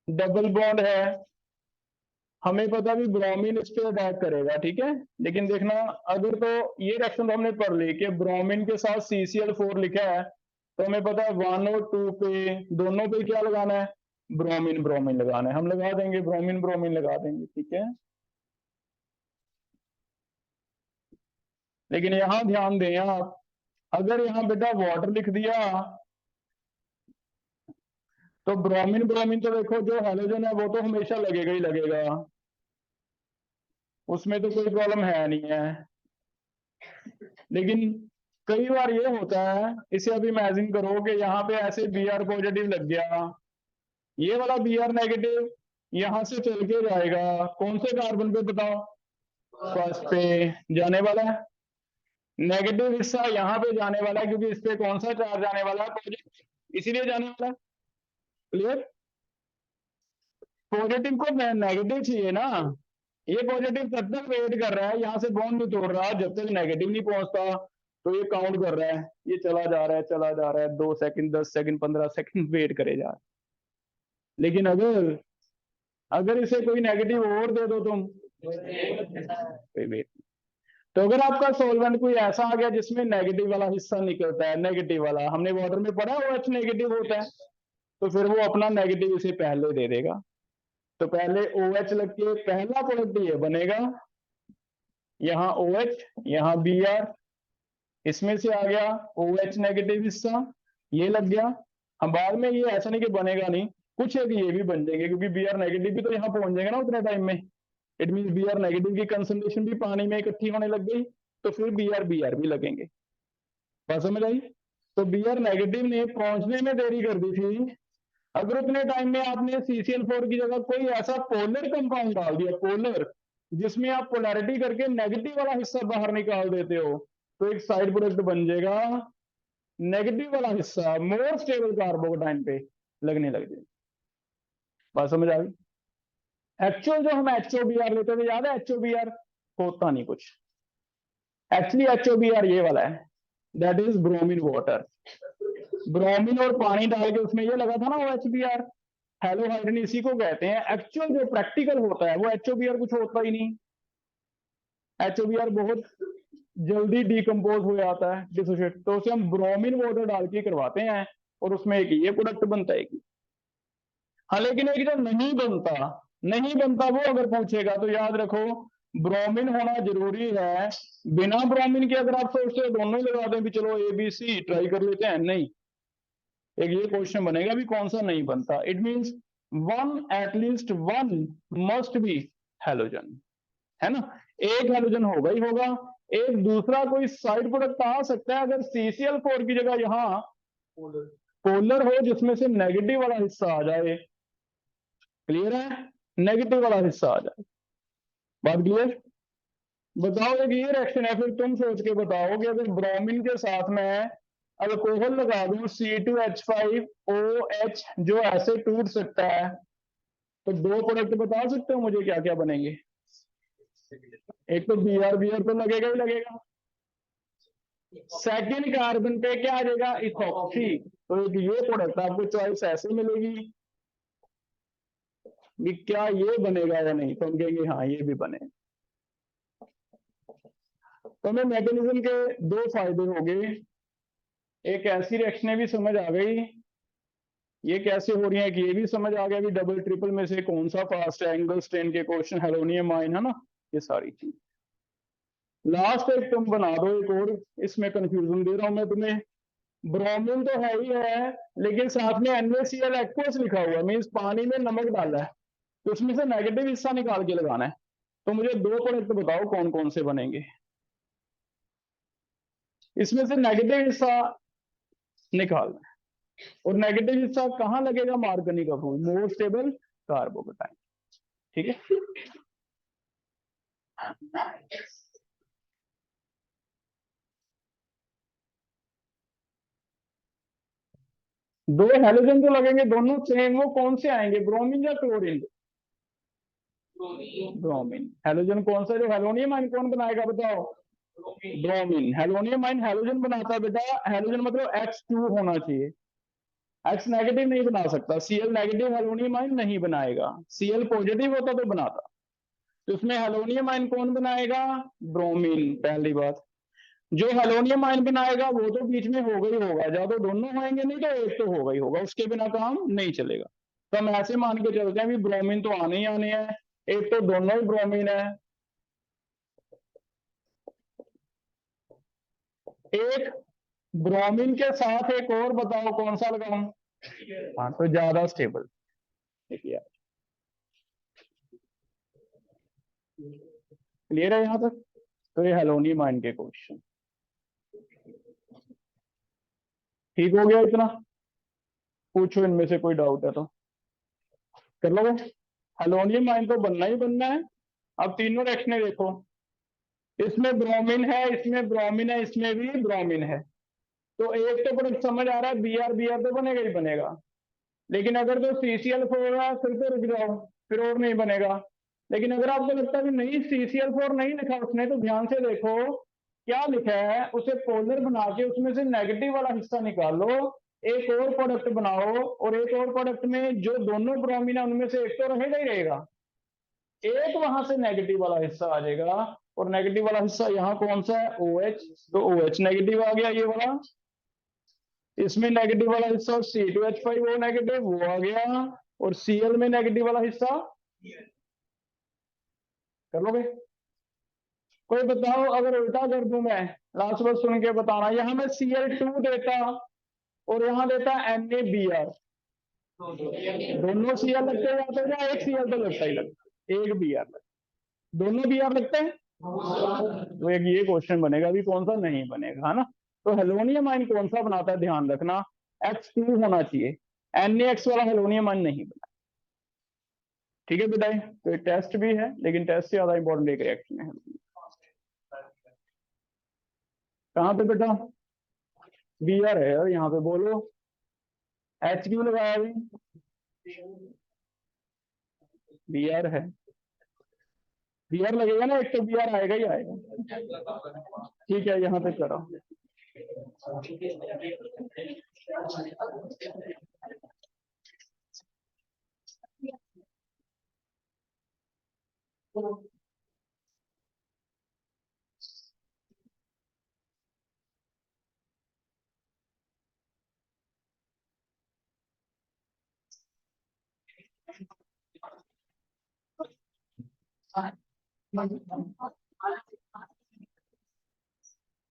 डबल बॉन्ड है, हमें पता भी ब्रोमीन इस पे अटैक करेगा, ठीक है। लेकिन देखना, अगर तो ये रिएक्शन तो हमने पढ़ ली कि ब्रोमीन के साथ CCl4 लिखा है, तो हमें पता है 1 और 2 पे दोनों पे क्या लगाना है? ब्रोमीन ब्रोमीन लगाना है। हम लगा देंगे ब्रोमीन ब्रोमीन लगा देंगे, ठीक है। लेकिन यहां ध्यान दें आप, अगर यहां बेटा वाटर लिख दिया तो ब्रोमीन ब्रोमीन तो देखो जो हैलोजन है वो तो हमेशा लगेगा ही लगेगा, उसमें तो कोई प्रॉब्लम है नहीं है। लेकिन कई बार ये होता है, इसे अभी इमेजिन करो कि यहाँ पे ऐसे Br पॉजिटिव लग गया, ये वाला Br नेगेटिव यहां से चल के जाएगा कौन से कार्बन पे बताओ? फर्स्ट पे जाने वाला है, नेगेटिव हिस्सा यहाँ पे जाने वाला है क्योंकि इस पे कौन सा चार्ज आने वाला है? पॉजिटिव, इसीलिए जाने वाला है। क्लियर? पॉजिटिव को नेगेटिव चाहिए ना, ये पॉजिटिव तब तक वेट कर रहा है, यहां से बॉन्ड नहीं तोड़ रहा जब तक नेगेटिव नहीं पहुंचता। तो ये काउंट कर रहा है, ये चला जा रहा है चला जा रहा है, 2 सेकंड 10 सेकंड 15 सेकंड वेट करे जा रहा है। लेकिन अगर अगर इसे कोई नेगेटिव और दे दो तुम, कोई वेट। तो अगर आपका सॉल्वेंट कोई ऐसा आ गया जिसमें नेगेटिव वाला हिस्सा निकलता है, नेगेटिव वाला हमने वाटर में पढ़ा OH नेगेटिव होता है, तो फिर वो अपना नेगेटिव इसे पहले दे देगा। तो पहले OH लग के पहला प्रोडक्ट ये बनेगा, यहाँ OH यहाँ Br, इसमें से आ गया OH नेगेटिव हिस्सा, ये लग गया। हम बाद में ये ऐसा नहीं कि बनेगा नहीं, कुछ है कि ये भी बन जाएंगे क्योंकि Br नेगेटिव भी तो यहाँ पहुंच जाएगा ना उतने टाइम में। इट मीन Br नेगेटिव की कंसंट्रेशन भी पानी में इकट्ठी होने लग गई, तो फिर Br भी लगेंगे। बात समझ आई? तो Br नेगेटिव ने पहुंचने में देरी कर दी थी। अगर उतने टाइम में आपने CCl4 की जगह कोई ऐसा पोलर कंपाउंड डाल दिया, पोलर, जिसमें आप पोलैरिटी करके नेगेटिव वाला हिस्सा बाहर निकाल देते हो, तो एक साइड प्रोडक्ट बन जाएगा नेगेटिव वाला हिस्सा मोर स्टेबल कार्बोकेटाइन पे लगने लग जाए। बात समझ आ गई? एक्चुअल जो हम HOBr लेते थे याद है, HOBr होता नहीं कुछ। एक्चुअली HOBr ये वाला है, that is bromine water. Bromine और पानी डाल के उसमें ये लगा था ना OHBr, हेलोहाइड्रिन इसी को कहते हैं। एक्चुअल जो प्रैक्टिकल होता है वो HOBr कुछ होता ही नहीं। HOBr बहुत जल्दी डिकम्पोज हो जाता है, डिसोशिएट, तो उसे हम ब्रोमीन वाटर डाल के करवाते हैं और उसमें एक ये प्रोडक्ट बनता है। हाँ, लेकिन एक जो नहीं बनता वो अगर पूछेगा तो याद रखो ब्रोमीन होना जरूरी है। बिना ब्रोमीन के अगर आप सोचते हो दोनों ही लगा दें भी चलो ABC ट्राई कर लेते हैं, नहीं। एक ये क्वेश्चन बनेगा भी कौन सा नहीं बनता। It means at least one must be halogen, है ना। एक हैलोजन होगा ही होगा। एक दूसरा कोई साइड प्रोडक्ट आ सकता है अगर CCl4 की जगह यहाँ पोलर हो जिसमें से नेगेटिव वाला हिस्सा आ जाए। क्लियर है? नेगेटिव वाला हिस्सा आ जाए। बात क्लियर? बताओ एक ये रिएक्शन है, फिर तुम सोच के बताओ कि अगर ब्रोमीन के साथ में अल्कोहल लगा दूं C2H5OH जो ऐसे टूट सकता है, तो दो प्रोडक्ट बता सकते हो मुझे क्या क्या बनेंगे? एक तो Br तो लगेगा ही लगेगा। सेकंड कार्बन पे क्या आ जाएगा? इथॉक्सी। तो एक ये प्रोडक्ट आपको चॉइस ऐसे मिलेगी कि क्या ये बनेगा या नहीं, तो हम कहेंगे हाँ ये भी बने। तो हमें मैकेनिज्म के दो फायदे हो गए। एक ऐसी रिएक्शनें भी समझ आ गई, ये कैसे हो रही है कि ये भी समझ आ गया भी डबल ट्रिपल में से कौन सा फास्ट है, एंगल स्ट्रेन के क्वेश्चन, हेलोनियम आयन, है ना, ये सारी चीज। लास्ट एक तुम बना दो एक और, इसमें कंफ्यूजन दे रहा हूं मैं तुम्हें। ब्रोमीन तो है ही है, लेकिन साथ में NaCl एक्वस लिखा हुआ है, मीन्स पानी में नमक डाला है, तो उसमें से नेगेटिव हिस्सा निकाल के लगाना है। तो मुझे दो प्रोडक्ट बताओ कौन कौन से बनेंगे। इसमें से नेगेटिव हिस्सा निकालना है, और नेगेटिव हिस्सा कहां लगेगा? मार्गनी का फूल, मोर स्टेबल कार्बोकेटाइन। ठीक है, दो हेलोजन जो लगेंगे दोनों सेम, वो कौन से आएंगे? ब्रोमीन या क्लोरीन? ब्रोमीन। हेलोजन कौन सा? जो हेलोनियम आयन कौन बनाएगा बताओ? ब्रोमीन। हेलोनियम आयन हेलोजन बनाता है बेटा, हेलोजन मतलब H2 होना चाहिए, H नेगेटिव नहीं बना सकता। Cl नेगेटिव हेलोनियम आयन नहीं बनाएगा, Cl पॉजिटिव होता तो बनाता। तो इसमें हेलोनियम आयन कौन बनाएगा? ब्रोमीन, पहली बात। जो हेलोनियम आयन बनाएगा वो तो बीच में होगा ही होगा, या तो दोनों होंगे नहीं तो एक तो होगा ही होगा, उसके बिना काम नहीं चलेगा। तो हम ऐसे मान के चलते हैं भी ब्रोमीन तो आने ही आने हैं, एक तो दोनों ही ब्रोमीन है। एक ब्रोमीन के साथ एक और बताओ कौन सा लगाऊं? हाँ, तो ज्यादा स्टेबल। क्लियर है यहां तक? तो ये हेलोनियम आयन के क्वेश्चन ठीक हो गया इतना? पूछो इनमें से कोई डाउट है तो कर लो। हेलोनियम आयन तो बनना ही बनना है। अब तीनों रिएक्शनें देखो, इसमें ब्रोमीन है, इसमें ब्रोमीन है, इसमें भी ब्रोमीन है। तो एक तो प्रोडक्ट समझ आ रहा है, Br तो बनेगा ही बनेगा। लेकिन अगर तो CCl4 है फिर तो रुक जाओ, फिर और नहीं बनेगा। लेकिन अगर आपको लगता है कि नहीं CCl4 नहीं लिखा उसने, तो ध्यान से देखो क्या लिखा है, उसे पोलर बना के उसमें से नेगेटिव वाला हिस्सा निकालो, एक और प्रोडक्ट बनाओ, और एक और प्रोडक्ट में जो दोनों ब्रोमीन है उनमें से एक तो रहेगा ही रहेगा, एक वहां से नेगेटिव वाला हिस्सा आ जाएगा। और नेगेटिव वाला हिस्सा यहाँ कौन सा है? OH, तो OH नेगेटिव आ गया ये वाला। इसमें नेगेटिव वाला हिस्सा C2H5O नेगेटिव वो आ गया, और Cl में नेगेटिव वाला हिस्सा कर लोगे? कोई बताओ अगर उल्टा कर दूं मैं, लास्ट बार सुन के बताना, यहां मैं Cl2 देता और यहां देता NaBr, दोनों Cl लगते जाते हैं या एक Cl तो लगता ही लगता? एक Br लगता, दोनों Br लगते हैं। तो एक ये क्वेश्चन बनेगा भी कौन सा नहीं बनेगा, है ना। तो हेलोनियम आयन कौन सा बनाता है ध्यान रखना, H2 होना चाहिए, NaX वाला हेलोनियम आयन नहीं बना। ठीक है बेटा, तो ये टेस्ट भी है, लेकिन टेस्ट से ज्यादा इंपॉर्टेंट एक रिएक्शन है। कहाँ पे बेटा? बी आर है यार यहाँ पे, बोलो। एच क्यों लगाया अभी? बी आर है, बी आर लगेगा ना, एक तो बी आर आएगा ही आएगा। ठीक है, यहाँ पे करो।